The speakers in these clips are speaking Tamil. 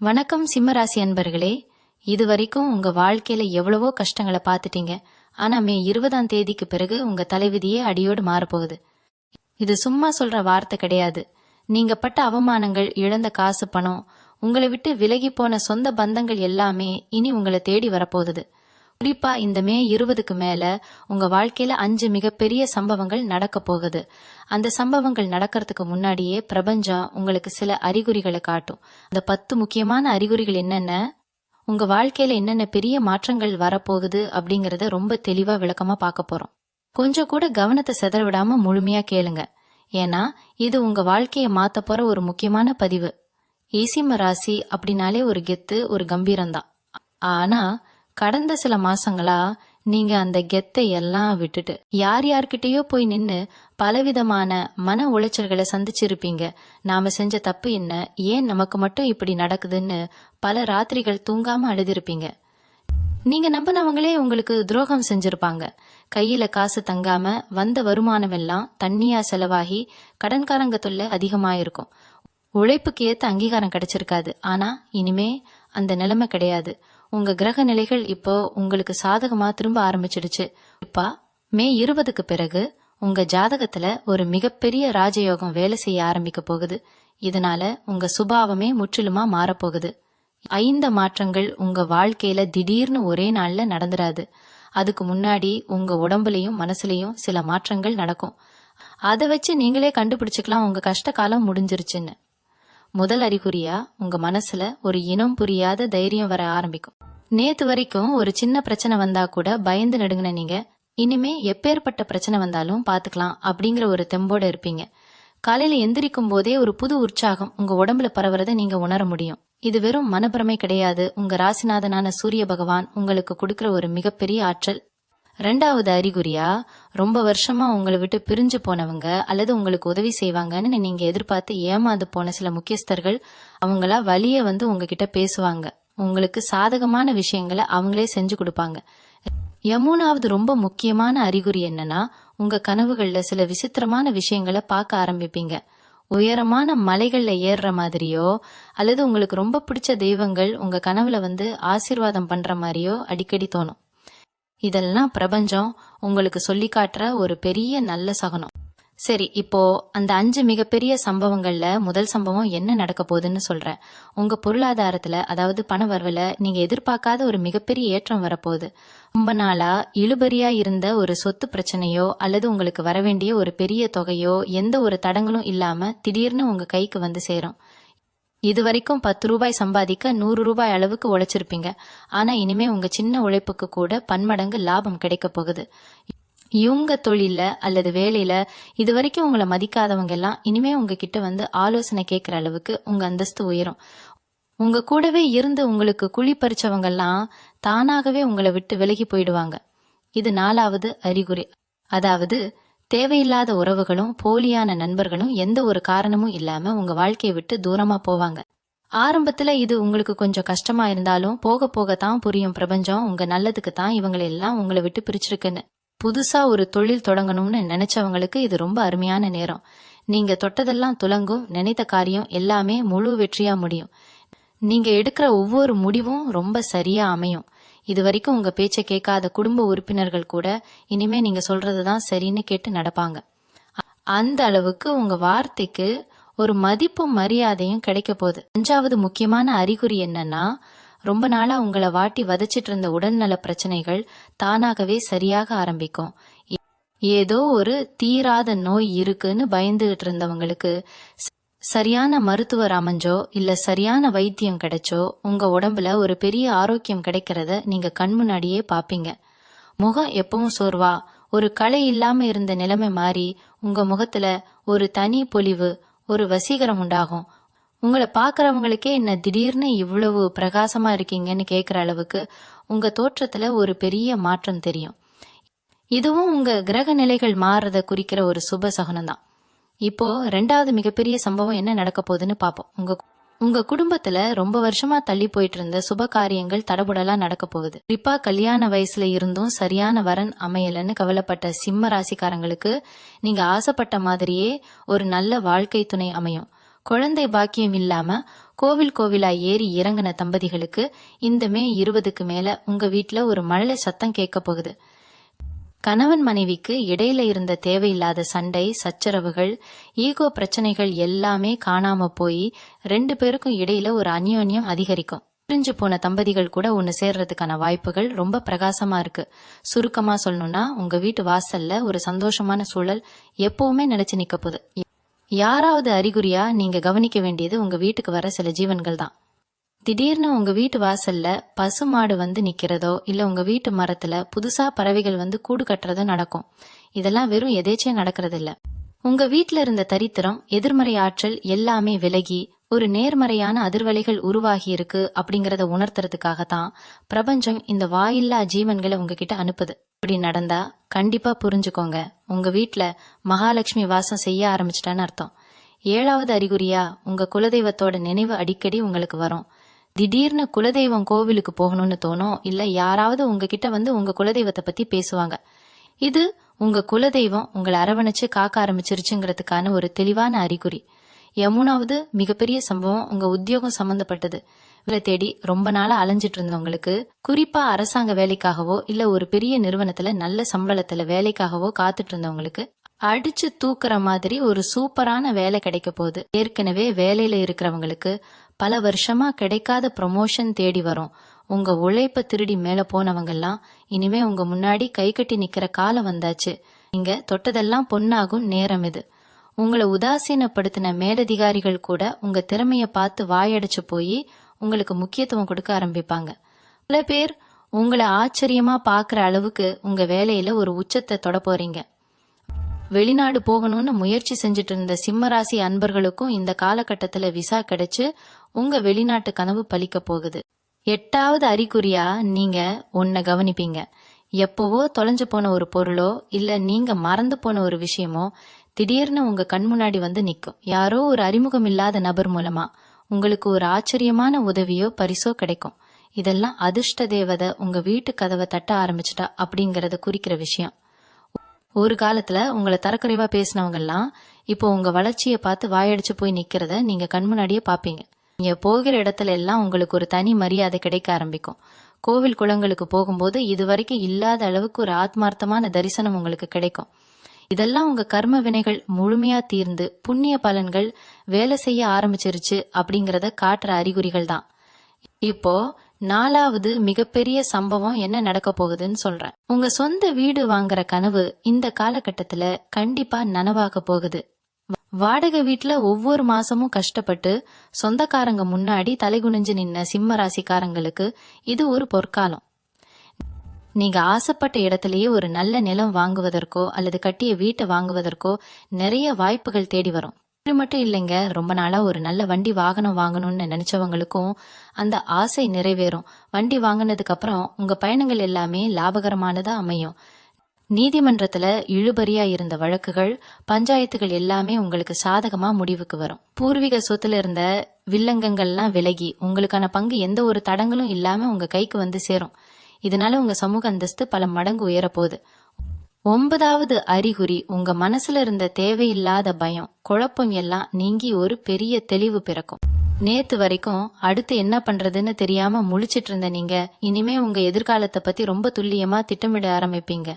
வணக்கம் சிம்மராசி அன்பர்களே. இதுவரைக்கும் உங்க வாழ்க்கையில எவ்வளவோ கஷ்டங்களை பார்த்துட்டீங்க. ஆனா மே 20ஆம் தேதிக்கு பிறகு உங்க தலைவிதியே அடியோடு மாறப்போகுது. இது சும்மா சொல்ற வார்த்தை கிடையாது. நீங்க பட்ட அவமானங்கள், இழந்த காசு பணம், உங்களை விட்டு விலகி போன சொந்த பந்தங்கள் எல்லாமே இனி உங்களை தேடி வரப்போகுது. குறிப்பா இந்த மே 20க்கு மேல உங்க வாழ்க்கையில 5 மிகப்பெரிய சம்பவங்கள் நடக்க போகுது. அந்த சம்பவங்கள் நடக்கிறதுக்கு முன்னாடியே பிரபஞ்சம் உங்களுக்கு சில அறிகுறிகளை காட்டும். அந்த 10 முக்கியமான அறிகுறிகள் என்னென்ன, உங்க வாழ்க்கையில என்னென்ன பெரிய மாற்றங்கள் வரப்போகுது அப்படிங்கறத ரொம்ப தெளிவா விளக்கமா பார்க்க போறோம். கொஞ்சம் கூட கவனத்தை சிதற விடாம முழுமையா கேளுங்க. ஏன்னா இது உங்க வாழ்க்கையை மாத்த போற ஒரு முக்கியமான பதிவு. சிம்ம ராசி அப்படின்னாலே ஒரு கெத்து, ஒரு கம்பீரம்தான். ஆனா கடந்த சில மாசங்களா நீங்க அந்த கெத்தை எல்லாம் விட்டுட்டு யார்கிட்டயோ போய் நின்னு பலவிதமான மன உளைச்சல்களை சந்திச்சிருப்பீங்க. நாம செஞ்ச தப்பு என்ன, ஏன் நமக்கு மட்டும் இப்படி நடக்குதுன்னு பல ராத்திரிகள் தூங்காம அழுதிருப்பீங்க. நீங்க நம்பினவங்களே உங்களுக்கு துரோகம் செஞ்சிருப்பாங்க. கையில காசு தங்காம வந்த வருமானம் எல்லாம் தண்ணியா செலவாகி கடன்காரங்க தொல்லை அதிகமாயிருக்கும். உழைப்புக்கு ஏத்த அங்கீகாரம் கிடைச்சிருக்காது. ஆனா இனிமே அந்த நிலைமை கிடையாது. உங்க கிரக நிலைகள் இப்போ உங்களுக்கு சாதகமா திரும்ப ஆரம்பிச்சிடுச்சு. இப்ப மே 20க்கு பிறகு உங்க ஜாதகத்துல ஒரு மிகப்பெரிய ராஜயோகம் வேலை செய்ய ஆரம்பிக்க போகுது. இதனால உங்க சுபாவமே முற்றிலுமா மாறப்போகுது. 5 மாற்றங்கள் உங்க வாழ்க்கையில திடீர்னு ஒரே நாள்ல நடந்துராது. அதுக்கு முன்னாடி உங்க உடம்புலயும் மனசுலயும் சில மாற்றங்கள் நடக்கும். அதை வச்சு நீங்களே கண்டுபிடிச்சுக்கலாம் உங்க கஷ்ட காலம் முடிஞ்சிருச்சுன்னு. முதல் அறிகுறியா உங்க மனசுல ஒரு இனம் புரியாத தைரியம் வர ஆரம்பிக்கும். நேத்து வரைக்கும் ஒரு சின்ன பிரச்சனை வந்தா கூட பயந்து நடுங்கின நீங்க இனிமே எப்பேற்பட்ட பிரச்சனை வந்தாலும் பாத்துக்கலாம் அப்படிங்கிற ஒரு தெம்போட இருப்பீங்க. காலையில எந்திரிக்கும் போதே ஒரு புது உற்சாகம் உங்க உடம்புல பரவுறத நீங்க உணர முடியும். இது வெறும் மனப்பிரமை கிடையாது. உங்க ராசிநாதனான சூரிய பகவான் உங்களுக்கு கொடுக்கிற ஒரு மிகப்பெரிய ஆற்றல். 2வது அறிகுறியா ரொம்ப வருஷமா உங்களை விட்டு பிரிஞ்சு போனவங்க அல்லது உங்களுக்கு உதவி செய்வாங்கன்னு நீங்க எதிர்பார்த்து ஏமாந்து போன சில முக்கியஸ்தர்கள் அவங்களா வழிய வந்து உங்ககிட்ட பேசுவாங்க. உங்களுக்கு சாதகமான விஷயங்களை அவங்களே செஞ்சு கொடுப்பாங்க. 3வது ரொம்ப முக்கியமான அறிகுறி என்னன்னா, உங்க கனவுகள்ல சில விசித்திரமான விஷயங்களை பார்க்க ஆரம்பிப்பீங்க. உயரமான மலைகள்ல ஏறுற மாதிரியோ அல்லது உங்களுக்கு ரொம்ப பிடிச்ச தெய்வங்கள் உங்க கனவுல வந்து ஆசீர்வாதம் பண்ற மாதிரியோ அடிக்கடி தோணும். இதெல்லாம் பிரபஞ்சம் உங்களுக்கு சொல்லி காட்டுற ஒரு பெரிய நல்ல சகுனம். சரி, இப்போ அந்த 5 மிகப்பெரிய சம்பவங்கள்ல முதல் சம்பவம் என்ன நடக்க போகுதுன்னு சொல்றேன். உங்க பொருளாதாரத்துல, அதாவது பண வரவுல நீங்க எதிர்பார்க்காத ஒரு மிகப்பெரிய ஏற்றம் வரப்போகுது. ரொம்ப நாளா இழுபறியா இருந்த ஒரு சொத்து பிரச்சனையோ அல்லது உங்களுக்கு வரவேண்டிய ஒரு பெரிய தொகையோ எந்த ஒரு தடங்களும் இல்லாம திடீர்னு உங்க கைக்கு வந்து சேரும். இதுவரைக்கும் 10 ரூபாய் சம்பாதிக்க 100 ரூபாய் அளவுக்கு உழைச்சிருப்பீங்க. ஆனா இனிமே உங்க சின்ன உழைப்புக்கு கூட பன்மடங்கு லாபம் கிடைக்க போகுது. இவங்க தொழில அல்லது வேலையில இதுவரைக்கும் உங்களை மதிக்காதவங்க எல்லாம் இனிமே உங்ககிட்ட வந்து ஆலோசனை கேட்கிற அளவுக்கு உங்க அந்தஸ்து உயரும். உங்க கூடவே இருந்து உங்களுக்கு குழி பறிச்சவங்க எல்லாம் தானாகவே உங்களை விட்டு விலகி போயிடுவாங்க. இது 4வது அறிகுறி. அதாவது தேவையில்லாத உறவுகளும் போலியான நண்பர்களும் எந்த ஒரு காரணமும் இல்லாம உங்க வாழ்க்கையை விட்டு தூரமா போவாங்க. ஆரம்பத்துல இது உங்களுக்கு கொஞ்சம் கஷ்டமா இருந்தாலும் போக போகத்தான் புரியும். பிரபஞ்சம் உங்க நல்லதுக்கு தான் இவங்களை எல்லாம் உங்களை விட்டு பிரிச்சிருக்குன்னு. புதுசா ஒரு தொழில் தொடங்கணும்னு நினைச்சவங்களுக்கு இது ரொம்ப அருமையான நேரம். நீங்க தொட்டதெல்லாம் துலங்கும். நினைத்த காரியம் எல்லாமே முழு வெற்றியா முடியும். நீங்க எடுக்கிற ஒவ்வொரு முடிவும் ரொம்ப சரியா அமையும். இது வரைக்கும் உங்க பேச்சை கேட்காத குடும்ப உறுப்பினர்கள் கூட இனிமே நீங்க சொல்றதுதான் சரின்னு கேட்டு நடப்பாங்க. அந்த அளவுக்கு உங்க வார்த்தைக்கு ஒரு மதிப்பும் மரியாதையும் கிடைக்க போகுது. 5வது முக்கியமான அறிகுறி என்னன்னா, ரொம்ப நாளா உங்களை வாட்டி வதச்சிட்டு இருந்த உடல்நல பிரச்சனைகள் தானாகவே சரியாக ஆரம்பிக்கும். ஏதோ ஒரு தீராத நோய் இருக்குன்னு பயந்துகிட்டு இருந்தவங்களுக்கு சரியான மருத்துவர் அமைஞ்சோ இல்ல சரியான வைத்தியம் கிடைச்சோ உங்க உடம்புல ஒரு பெரிய ஆரோக்கியம் கிடைக்கிறத நீங்க கண் முன்னாடியே பாப்பீங்க. முகம் எப்பவும் சோர்வா ஒரு களை இல்லாம இருந்த நிலைமை மாறி உங்க முகத்துல ஒரு தனி பொலிவு, ஒரு வசீகரம் உண்டாகும். உங்களை பாக்குறவங்களுக்கே என்ன திடீர்னு இவ்வளவு பிரகாசமா இருக்கீங்கன்னு கேக்குற அளவுக்கு உங்க தோற்றத்துல ஒரு பெரிய மாற்றம் தெரியும். இதுவும் உங்க கிரக நிலைகள் மாறுறத குறிக்கிற ஒரு சுப சகுனம் தான். இப்போ 2வது மிகப்பெரிய சம்பவம் என்ன நடக்க போகுதுன்னு பாப்போம். உங்க குடும்பத்துல ரொம்ப வருஷமா தள்ளி போயிட்டு இருந்த சுப காரியங்கள் தடபுடலா நடக்க போகுது. குறிப்பா கல்யாண வயசுல இருந்தும் சரியான வரன் அமையலன்னு கவலைப்பட்ட சிம்ம ராசிக்காரங்களுக்கு நீங்க ஆசைப்பட்ட மாதிரியே ஒரு நல்ல வாழ்க்கை துணை அமையும். குழந்தை பாக்கியம் இல்லாம கோவில் கோவிலா ஏறி இறங்கின தம்பதிகளுக்கு இந்த மே 20க்கு மேல உங்க வீட்ல ஒரு மழலை சத்தம் கேட்க போகுது. கணவன் மனைவிக்கு இடையில இருந்த தேவையில்லாத சண்டை சச்சரவுகள் ஈகோ பிரச்சனைகள் எல்லாமே காணாம போய் 2 பேருக்கும் இடையில ஒரு அந்யோன்யம் அதிகரிக்கும். பிரிஞ்சு போன தம்பதிகள் கூட ஒன்னு சேர்றதுக்கான வாய்ப்புகள் ரொம்ப பிரகாசமா இருக்கு. சுருக்கமா சொல்லணும்னா உங்க வீட்டு வாசல்ல ஒரு சந்தோஷமான சூழல் எப்பவுமே நிலைச்சு நிக்க போகுது. யாராவது அறிகுறியா நீங்க கவனிக்க வேண்டியது உங்க வீட்டுக்கு வர சில ஜீவன்கள் தான். திடீர்னு உங்க வீட்டு வாசல்ல பசு மாடு வந்து நிக்கிறதோ இல்ல உங்க வீட்டு மரத்துல புதுசா பறவைகள் வந்து கூடு கட்டுறதோ நடக்கும். இதெல்லாம் வெறும் எதேச்சியா நடக்கிறது இல்ல. உங்க வீட்ல இருந்த தரித்திரம் எதிர்மறை ஆற்றல் எல்லாமே விலகி ஒரு நேர்மறையான அதிர்வலைகள் உருவாகி இருக்கு அப்படிங்கறத உணர்த்துறதுக்காகத்தான் பிரபஞ்சம் இந்த வாயில்லா ஜீவன்களை உங்ககிட்ட அனுப்புது. இப்படி நடந்தா கண்டிப்பா புரிஞ்சுக்கோங்க, உங்க வீட்ல மகாலட்சுமி வாசம் செய்ய ஆரம்பிச்சிட்டான்னு அர்த்தம். 7வது அறிகுறியா உங்க குலதெய்வத்தோட நினைவு அடிக்கடி உங்களுக்கு வரும். திடீர்னு குலதெய்வம் கோவிலுக்கு போகணும்னு தோணும், இல்ல யாராவது உங்ககிட்ட வந்து உங்க குலதெய்வத்தை பத்தி பேசுவாங்க. இது உங்க குலதெய்வம் உங்களை அரவணைச்சு காக்க ஆரம்பிச்சிருச்சுங்கிறதுக்கான ஒரு தெளிவான அறிகுறி. 3வது மிகப்பெரிய சம்பவம் உங்க உத்தியோகம் சம்பந்தப்பட்டது. வேலை தேடி ரொம்ப நாளா அலைஞ்சிட்டு இருந்தவங்களுக்கு, குறிப்பா அரசாங்க வேலைக்காகவோ இல்ல ஒரு பெரிய நிறுவனத்துல நல்ல சம்பளத்துல வேலைக்காகவோ காத்துட்டு இருந்தவங்களுக்கு அடிச்சு தூக்குற மாதிரி ஒரு சூப்பரான வேலை கிடைக்க போகுது. ஏற்கனவே வேலையில இருக்கிறவங்களுக்கு பல வருஷமா கிடைக்காத ப்ரமோஷன் தேடி வரும். உங்க உழைப்ப திருடி மேல போனவங்கெல்லாம் இனிமே உங்க முன்னாடி கை கட்டி நிக்கிற காலம் வந்தாச்சு. நீங்க தொட்டதெல்லாம் பொன்னாகும் நேரம் இது. உங்களை உதாசீனப்படுத்தின மேலதிகாரிகள் கூட உங்க திறமைய பார்த்து வாயடைச்சு போய் உங்களுக்கு முக்கியத்துவம் கொடுக்க ஆரம்பிப்பாங்க. பல பேர் உங்களை ஆச்சரியமா பாக்குற அளவுக்கு உங்க வேலையில ஒரு உச்சத்தை தொட போறீங்க. வெளிநாடு போகணும்னு முயற்சி செஞ்சுட்டு இருந்த சிம்மராசி அன்பர்களுக்கும் இந்த காலகட்டத்துல விசா கிடைச்சு உங்க வெளிநாட்டு கனவு பலிக்க போகுது. 8வது அறிகுறியா நீங்க ஒன்ன கவனிப்பீங்க. எப்பவோ தொலைஞ்சு போன ஒரு பொருளோ இல்ல நீங்க மறந்து போன ஒரு விஷயமோ திடீர்னு உங்க கண் முன்னாடி வந்து நிக்கும். யாரோ ஒரு அறிமுகம் இல்லாத நபர் மூலமா உங்களுக்கு ஒரு ஆச்சரியமான உதவியோ பரிசோ கிடைக்கும். இதெல்லாம் அதிர்ஷ்ட தேவதை உங்க வீட்டு கதவை தட்ட ஆரம்பிச்சிட்டா அப்படிங்கறத குறிக்கிற விஷயம். ஒரு காலத்துல உங்களை தரக்குறைவா பேசினவங்க எல்லாம் இப்போ உங்க வளர்ச்சியை பார்த்து வாயடிச்சு போய் நிக்கிறத நீங்க கண் முன்னாடியே பாப்பீங்க. நீங்க போகிற இடத்துல எல்லாம் உங்களுக்கு ஒரு தனி மரியாதை கிடைக்க ஆரம்பிக்கும். கோவில் குளங்களுக்கு போகும்போது இதுவரைக்கும் இல்லாத அளவுக்கு ஒரு ஆத்மார்த்தமான தரிசனம் உங்களுக்கு கிடைக்கும். இதெல்லாம் உங்க கர்ம வினைகள் முழுமையா தீர்ந்து புண்ணிய பலன்கள் வேலை செய்ய ஆரம்பிச்சிருச்சு அப்படிங்கறத காட்டுற அறிகுறிகள் தான். இப்போ 4வது மிகப்பெரிய சம்பவம் என்ன நடக்க போகுதுன்னு சொல்றேன். உங்க சொந்த வீடு வாங்குற கனவு இந்த காலகட்டத்துல கண்டிப்பா நனவாக போகுது. வாடகை வீட்டுல ஒவ்வொரு மாசமும் கஷ்டப்பட்டு சொந்தக்காரங்க முன்னாடி தலைகுனிஞ்சு நின்ன சிம்ம ராசிக்காரங்களுக்கு இது ஒரு பொற்காலம். நீங்க ஆசைப்பட்ட இடத்திலேயே ஒரு நல்ல நிலம் வாங்குவதற்கோ அல்லது கட்டிய வீட்டை வாங்குவதற்கோ நிறைய வாய்ப்புகள் தேடி வரும். இது மட்டும் இல்லைங்க, ரொம்ப நாளா ஒரு நல்ல வண்டி வாகனம் வாங்கணும்னு நினைச்சவங்களுக்கும் அந்த ஆசை நிறைவேறும். வண்டி வாங்கினதுக்கு அப்புறம் உங்க பயணங்கள் எல்லாமே லாபகரமானதா அமையும். நீதிமன்றத்துல இழுபறியா இருந்த வழக்குகள் பஞ்சாயத்துகள் எல்லாமே உங்களுக்கு சாதகமா முடிவுக்கு வரும். பூர்வீக சொத்துல இருந்த வில்லங்கங்கள்லாம் விலகி உங்களுக்கான பங்கு எந்த ஒரு தடங்களும் இல்லாம உங்க கைக்கு வந்து சேரும். இதனால உங்க சமூக அந்தஸ்து பல மடங்கு உயரப்போகுது. 9வது அறிகுறி உங்க மனசுல இருந்த தேவையில்லாத பயம் குழப்பம் எல்லாம் நீங்கி ஒரு பெரிய தெளிவு பிறக்கும். நேத்து வரைக்கும் அடுத்து என்ன பண்றதுன்னு தெரியாம முழிச்சிட்டு இருந்த நீங்க இனிமே உங்க எதிர்காலத்தை பத்தி ரொம்ப துல்லியமா திட்டமிட ஆரம்பிப்பீங்க.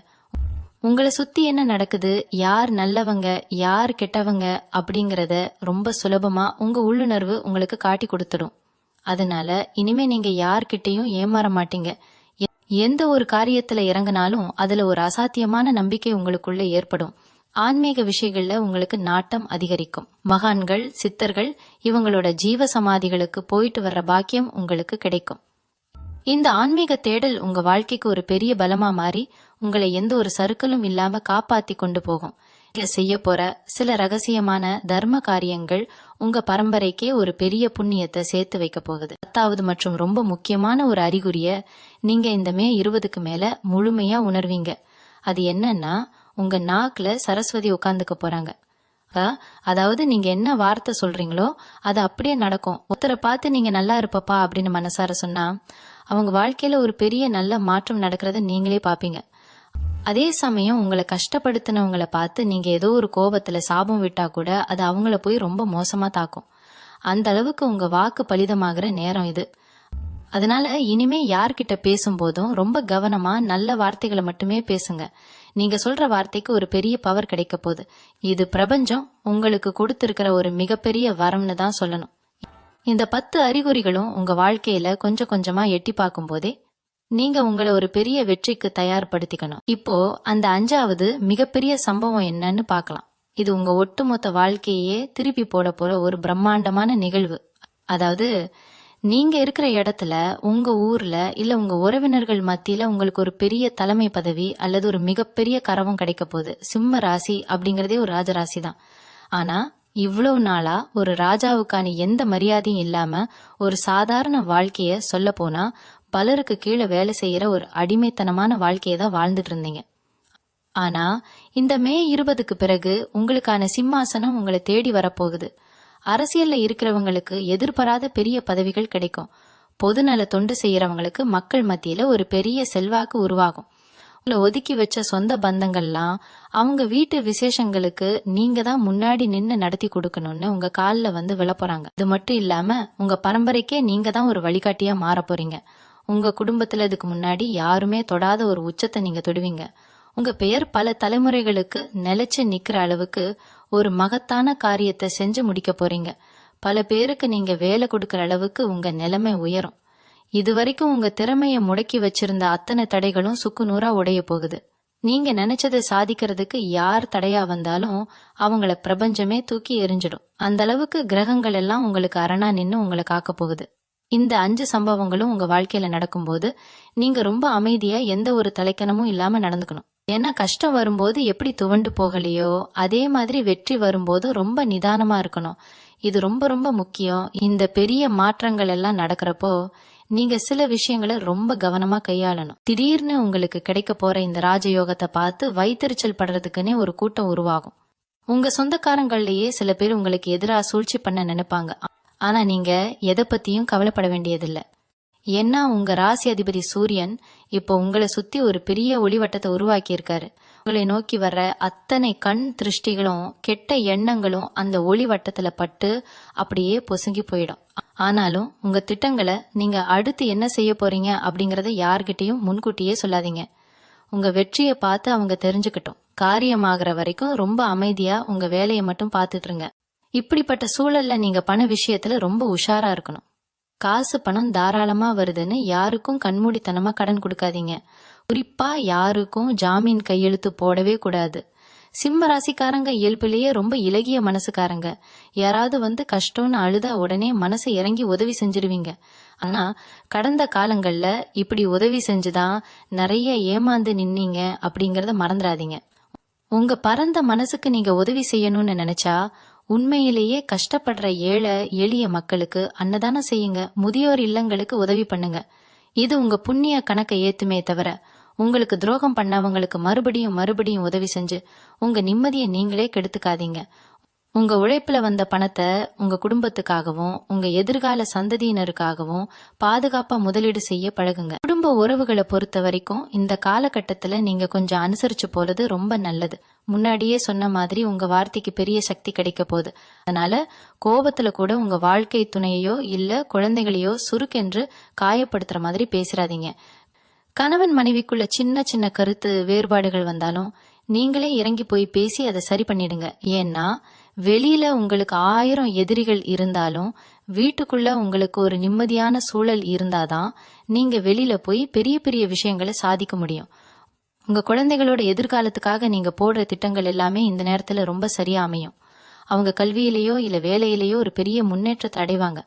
உங்களை சுத்தி என்ன நடக்குது, யார் நல்லவங்க யார் கெட்டவங்க அப்படிங்கறத ரொம்ப சுலபமா உங்க உள்ளுணர்வு உங்களுக்கு காட்டி கொடுத்துடும். அதனால இனிமே நீங்க யார்கிட்டையும் ஏமாற மாட்டீங்க. எந்த ஒரு காரியத்துல இறங்கினாலும் அதுல ஒரு அசாத்தியமான நம்பிக்கை உங்களுக்குள்ள ஏற்படும். ஆன்மீக விஷயங்கள்ல உங்களுக்கு நாட்டம் அதிகரிக்கும். மகான்கள் சித்தர்கள் இவங்களோட ஜீவ சமாதிகளுக்கு போயிட்டு வர்ற பாக்கியம் உங்களுக்கு கிடைக்கும். இந்த ஆன்மீக தேடல் உங்க வாழ்க்கைக்கு ஒரு பெரிய பலமா மாறி உங்களை எந்த ஒரு சறுக்கலும் இல்லாம காப்பாத்தி கொண்டு போகும். செய்ய போற சில ரகசியமான தர்ம காரியங்கள் உங்க பரம்பரைக்கே ஒரு பெரிய புண்ணியத்தை சேர்த்து வைக்க போகுது. 10வது மற்றும் ரொம்ப முக்கியமான ஒரு அறிகுறிய நீங்க இந்த மே 20க்கு மேல முழுமையா உணர்வீங்க. அது என்னன்னா உங்க நாக்குல சரஸ்வதி உட்கார்ந்துக்க போறாங்க. அதாவது நீங்க என்ன வார்த்தை சொல்றீங்களோ அது அப்படியே நடக்கும். ஒருத்தரை பார்த்து நீங்க நல்லா இருப்பப்பா அப்படின்னு மனசார சொன்னா அவங்க வாழ்க்கையில ஒரு பெரிய நல்ல மாற்றம் நடக்கிறத நீங்களே பாப்பீங்க. அதே சமயம் உங்களை கஷ்டப்படுத்தினவங்களை பார்த்து நீங்க ஏதோ ஒரு கோபத்துல சாபம் விட்டா கூட அது அவங்கள போய் ரொம்ப மோசமா தாக்கும். அந்த அளவுக்கு உங்க வாக்கு பலிதமாகிற நேரம் இது. அதனால இனிமே யார்கிட்ட பேசும்போதும் ரொம்ப கவனமா நல்ல வார்த்தைகளை மட்டுமே பேசுங்க. நீங்க சொல்ற வார்த்தைக்கு ஒரு பெரிய பவர் கிடைக்க போகுது. இது பிரபஞ்சம் உங்களுக்கு கொடுத்திருக்கிற ஒரு மிகப்பெரிய வரம்னு தான் சொல்லணும். இந்த 10 அறிகுறிகளும் உங்க வாழ்க்கையில கொஞ்சம் கொஞ்சமா எட்டி பார்க்கும் போதே நீங்க உங்களை ஒரு பெரிய வெற்றிக்கு தயார்படுத்திக்கணும். இப்போ அந்த 5வது மிகப்பெரிய சம்பவம் என்னன்னு பார்க்கலாம். இது உங்க ஒட்டுமொத்த வாழ்க்கையே திருப்பி போட போற ஒரு பிரம்மாண்டமான நிகழ்வு. அதாவது நீங்க இருக்கிற இடத்துல, உங்க ஊர்ல இல்ல உங்க உறவினர்கள் மத்தியில உங்களுக்கு ஒரு பெரிய தலைமை பதவி அல்லது ஒரு மிகப்பெரிய கரவம் கிடைக்க போகுது. சிம்ம ராசி அப்படிங்கறதே ஒரு ராஜராசி தான். ஆனா இவ்வளவு நாளா ஒரு ராஜாவுக்கான எந்த மரியாதையும் இல்லாம ஒரு சாதாரண வாழ்க்கைய சொல்ல போனா பலருக்கு கீழே வேலை செய்யற ஒரு அடிமைத்தனமான வாழ்க்கையை தான் வாழ்ந்துட்டு இருந்தீங்க. ஆனா இந்த மே 20க்கு பிறகு உங்களுக்கான சிம்மாசனம் உங்களை தேடி வரப்போகுது. அரசியல்ல இருக்கிறவங்களுக்கு எதிர்பாராத பெரிய பதவிகள் கிடைக்கும். பொதுநல தொண்டு செய்யறவங்களுக்கு மக்கள் மத்தியில ஒரு பெரிய செல்வாக்கு உருவாகும். உங்களை ஒதுக்கி வச்ச சொந்த பந்தங்கள்லாம் அவங்க வீட்டு விசேஷங்களுக்கு நீங்க தான் முன்னாடி நின்னு நடத்தி கொடுக்கணும்னு உங்க காலில் வந்து விழப்போறாங்க. இது மட்டும் இல்லாம உங்க பரம்பரைக்கே நீங்க தான் ஒரு வழிகாட்டியா மாற போறீங்க. உங்க குடும்பத்துல இதுக்கு முன்னாடி யாருமே தொடாத ஒரு உச்சத்தை நீங்க தொடுவீங்க. உங்க பெயர் பல தலைமுறைகளுக்கு நிலைச்சு நிக்கிற அளவுக்கு ஒரு மகத்தான காரியத்தை செஞ்சு முடிக்க போறீங்க. பல பேருக்கு நீங்க வேலை கொடுக்கற அளவுக்கு உங்க நிலைமை உயரும். இதுவரைக்கும் உங்க திறமைய முடக்கி வச்சிருந்த அத்தனை தடைகளும் சுக்குநூறா உடைய போகுது. நீங்க நினைச்சதை சாதிக்கிறதுக்கு யார் தடையா வந்தாலும் அவங்கள பிரபஞ்சமே தூக்கி எரிஞ்சிடும். அந்த அளவுக்கு கிரகங்கள் எல்லாம் உங்களுக்கு அரணா நின்னு உங்களை காக்க போகுது. இந்த 5 சம்பவங்களும் உங்க வாழ்க்கையில நடக்கும்போது நீங்க ரொம்ப அமைதியா எந்த ஒரு தலைக்கணமும் இல்லாம நடந்துக்கணும். ஏன்னா கஷ்டம் வரும்போது எப்படி துவண்டு போகலையோ அதே மாதிரி வெற்றி வரும்போது ரொம்ப நிதானமா இருக்கணும். இது ரொம்ப ரொம்ப முக்கியம். இந்த பெரிய மாற்றங்கள் எல்லாம் நடக்கிறப்போ நீங்க சில விஷயங்களை ரொம்ப கவனமா கையாளணும். திடீர்னு உங்களுக்கு கிடைக்க போற இந்த ராஜயோகத்தை பார்த்து வைத்தறிச்சல் படுறதுக்குன்னே ஒரு கூட்டம் உருவாகும். உங்க சொந்தக்காரங்கள்லயே சில பேர் உங்களுக்கு எதிராக சூழ்ச்சி பண்ண நினைப்பாங்க. ஆனா நீங்க எதை பத்தியும் கவலைப்பட வேண்டியதில்லை. ஏன்னா உங்க ராசி அதிபதி சூரியன் இப்போ உங்களை சுத்தி ஒரு பெரிய ஒளிவட்டத்தை உருவாக்கி இருக்காரு. உங்களை நோக்கி வர்ற அத்தனை கண் திருஷ்டிகளும் கெட்ட எண்ணங்களும் அந்த ஒளிவட்டத்துல பட்டு அப்படியே பொசுங்கி போயிடும். ஆனாலும் உங்க திட்டங்களை நீங்க அடுத்து என்ன செய்ய போறீங்க அப்படிங்கறத யார்கிட்டயும் முன்கூட்டியே சொல்லாதீங்க. உங்க வெற்றியை பார்த்து அவங்க தெரிஞ்சுக்கிட்டோம். காரியமாகற வரைக்கும் ரொம்ப அமைதியா உங்க வேலையை மட்டும் பார்த்துட்டு இருங்க. இப்படிப்பட்ட சூழல்ல நீங்க பண விஷயத்துல ரொம்ப உஷாரா இருக்கணும். காசு பணம் தாராளமா வருதுன்னு யாருக்கும் கண்மூடித்தனமா கடன் கொடுக்காதீங்க. குறிப்பா யாருக்கும் ஜாமீன் கையெழுத்து போடவே கூடாது. சிம்ம ராசிக்காரங்க இயல்பிலேயே ரொம்ப இலகிய மனசுக்காரங்க. யாராவது வந்து கஷ்டம்னு அழுதா உடனே மனசு இறங்கி உதவி செஞ்சிருவீங்க. ஆனா கடந்த காலங்கள்ல இப்படி உதவி செஞ்சுதான் நிறைய ஏமாந்து நின்னீங்க அப்படிங்கறத மறந்துடாதீங்க. உங்க பரந்த மனசுக்கு நீங்க உதவி செய்யணும்னு நினைச்சா உண்மையிலேயே கஷ்டப்படுற ஏழை எளிய மக்களுக்கு அன்னதானம் செய்யுங்க. முதியோர் இல்லங்களுக்கு உதவி பண்ணுங்க. இது உங்க புண்ணிய கணக்கை ஏத்துமே தவிர உங்களுக்கு துரோகம் பண்ணவங்களுக்கு மறுபடியும் மறுபடியும் உதவி செஞ்சு உங்க நிம்மதியை நீங்களே கெடுத்துக்காதீங்க. உங்க உழைப்புல வந்த பணத்தை உங்க குடும்பத்துக்காகவும் உங்க எதிர்கால சந்ததியினருக்காகவும் பாதுகாப்பா முதலீடு செய்ய பழகுங்க. குடும்ப உறவுகளை பொறுத்த வரைக்கும் இந்த காலகட்டத்துல நீங்க கொஞ்சம் அனுசரிச்சு போறது ரொம்ப நல்லது. முன்னாடியே சொன்ன மாதிரி உங்க வார்த்தைக்கு பெரிய சக்தி கிடைக்க போகுது. அதனால கோபத்துல கூட உங்க வாழ்க்கை துணையோ இல்ல குழந்தைகளையோ சுருக்கென்று காயப்படுத்துற மாதிரி பேசுறாதீங்க. கணவன் மனைவிக்குள்ள சின்ன சின்ன கருத்து வேறுபாடுகள் வந்தாலும் நீங்களே இறங்கி போய் பேசி அதை சரி பண்ணிடுங்க. ஏன்னா வெளியில உங்களுக்கு 1000 எதிரிகள் இருந்தாலும் வீட்டுக்குள்ள உங்களுக்கு ஒரு நிம்மதியான சூழல் இருந்தாதான் நீங்க வெளியில போய் பெரிய பெரிய விஷயங்களை சாதிக்க முடியும். உங்க குழந்தைகளோட எதிர்காலத்துக்காக நீங்க போடுற திட்டங்கள் எல்லாமே இந்த நேரத்துல ரொம்ப சரியா அமையும். அவங்க கல்வியிலேயோ இல்ல வேலையிலேயோ ஒரு பெரிய முன்னேற்றத்தை அடைவாங்க.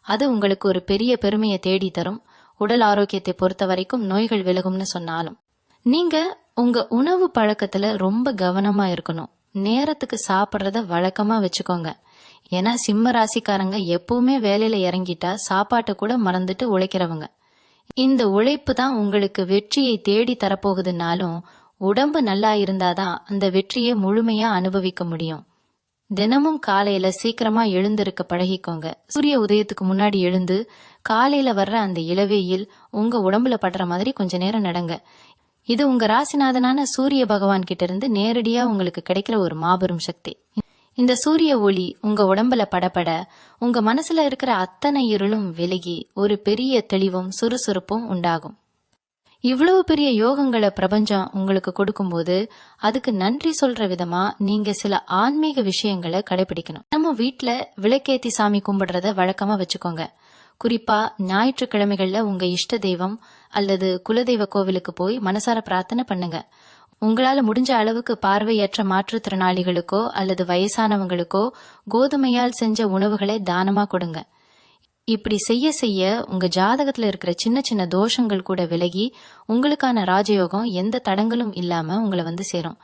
அது உங்களுக்கு ஒரு பெரிய பெருமையை தேடி தரும். உடல் ஆரோக்கியத்தை பொறுத்த வரைக்கும் நோய்கள் விலகும்னு சொன்னாலும் நீங்க உங்க உணவு பழக்கத்துல ரொம்ப கவனமா இருக்கணும். நேரத்துக்கு சாப்பிட்றத வழக்கமா வச்சுக்கோங்க. ஏன்னா சிம்ம ராசிக்காரங்க எப்பவுமே வேலையில இறங்கிட்டா சாப்பாட்டை கூட மறந்துட்டு உழைக்கிறவங்க. இந்த உழைப்பு தான் உங்களுக்கு வெற்றியை தேடி தரப்போகுதுன்னாலும் உடம்பு நல்லா இருந்தாதான் அந்த வெற்றியை முழுமையா அனுபவிக்க முடியும். தினமும் காலையில சீக்கிரமா எழுந்திருக்க பழகிக்கோங்க. சூரிய உதயத்துக்கு முன்னாடி எழுந்து காலையில வர்ற அந்த இளவெயில் உங்க உடம்புல படுற மாதிரி கொஞ்ச நேரம் நடங்க. இது உங்க ராசிநாதனான சூரிய பகவான் கிட்ட இருந்து நேரடியா உங்களுக்கு கிடைக்கிற ஒரு மாபெரும் சக்தி. இந்த சூரிய ஒளி உங்க உடம்புல படபட உங்க மனசுல இருக்கிற அத்தனை இருளும் விலகி ஒரு பெரிய தெளிவும் சுறுசுறுப்பும் உண்டாகும். இவ்வளவு பெரிய யோகங்களை பிரபஞ்சம் உங்களுக்கு கொடுக்கும்போது அதுக்கு நன்றி சொல்ற விதமா நீங்க சில ஆன்மீக விஷயங்களை கடைபிடிக்கணும். நம்ம வீட்டுல விளக்கேத்தி சாமி கும்பிடுறத வழக்கமா வச்சுக்கோங்க. குறிப்பா ஞாயிற்றுக்கிழமைகள்ல உங்க இஷ்ட தெய்வம் அல்லது குலதெய்வ கோவிலுக்கு போய் மனசார பிரார்த்தனை பண்ணுங்க. உங்களால முடிஞ்ச அளவுக்கு பார்வையற்ற மாற்றுத்திறனாளிகளுக்கோ அல்லது வயசானவங்களுக்கோ கோதுமையால் செஞ்ச உணவுகளை தானமா கொடுங்க. இப்படி செய்ய செய்ய உங்க ஜாதகத்துல இருக்கிற சின்ன சின்ன தோஷங்கள் கூட விலகி உங்களுக்கான ராஜயோகம் எந்த தடங்களும் இல்லாம உங்களை வந்து சேரும்.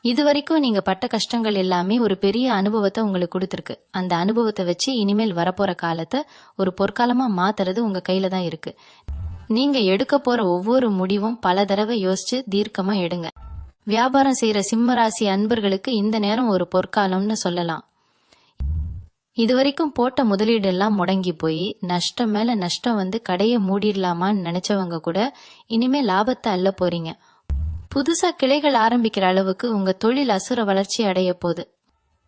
இதுவரைக்கும் நீங்க பட்ட கஷ்டங்கள் எல்லாமே ஒரு பெரிய அனுபவத்தை உங்களுக்கு கொடுத்துருக்கு. அந்த அனுபவத்தை வச்சு இனிமேல் வரப்போற காலத்தை ஒரு பொற்காலமா மாத்துறது உங்க கையில தான் இருக்கு. நீங்க எடுக்க போற ஒவ்வொரு முடிவும் பல தடவை யோசிச்சு தீர்க்கமா எடுங்க. வியாபாரம் செய்யற சிம்ம ராசி அன்பர்களுக்கு இந்த நேரம் ஒரு பொற்காலம்னு சொல்லலாம். இதுவரைக்கும் போட்ட முதலீடு எல்லாம் முடங்கி போய் நஷ்டம் மேல நஷ்டம் வந்து கடையை மூடிடலாமான்னு நினைச்சவங்க கூட இனிமே லாபத்தை அள்ள போறீங்க. புதுசா கிளைகள் ஆரம்பிக்கிற அளவுக்கு உங்க தொழில் அசுர வளர்ச்சி அடைய போகுது.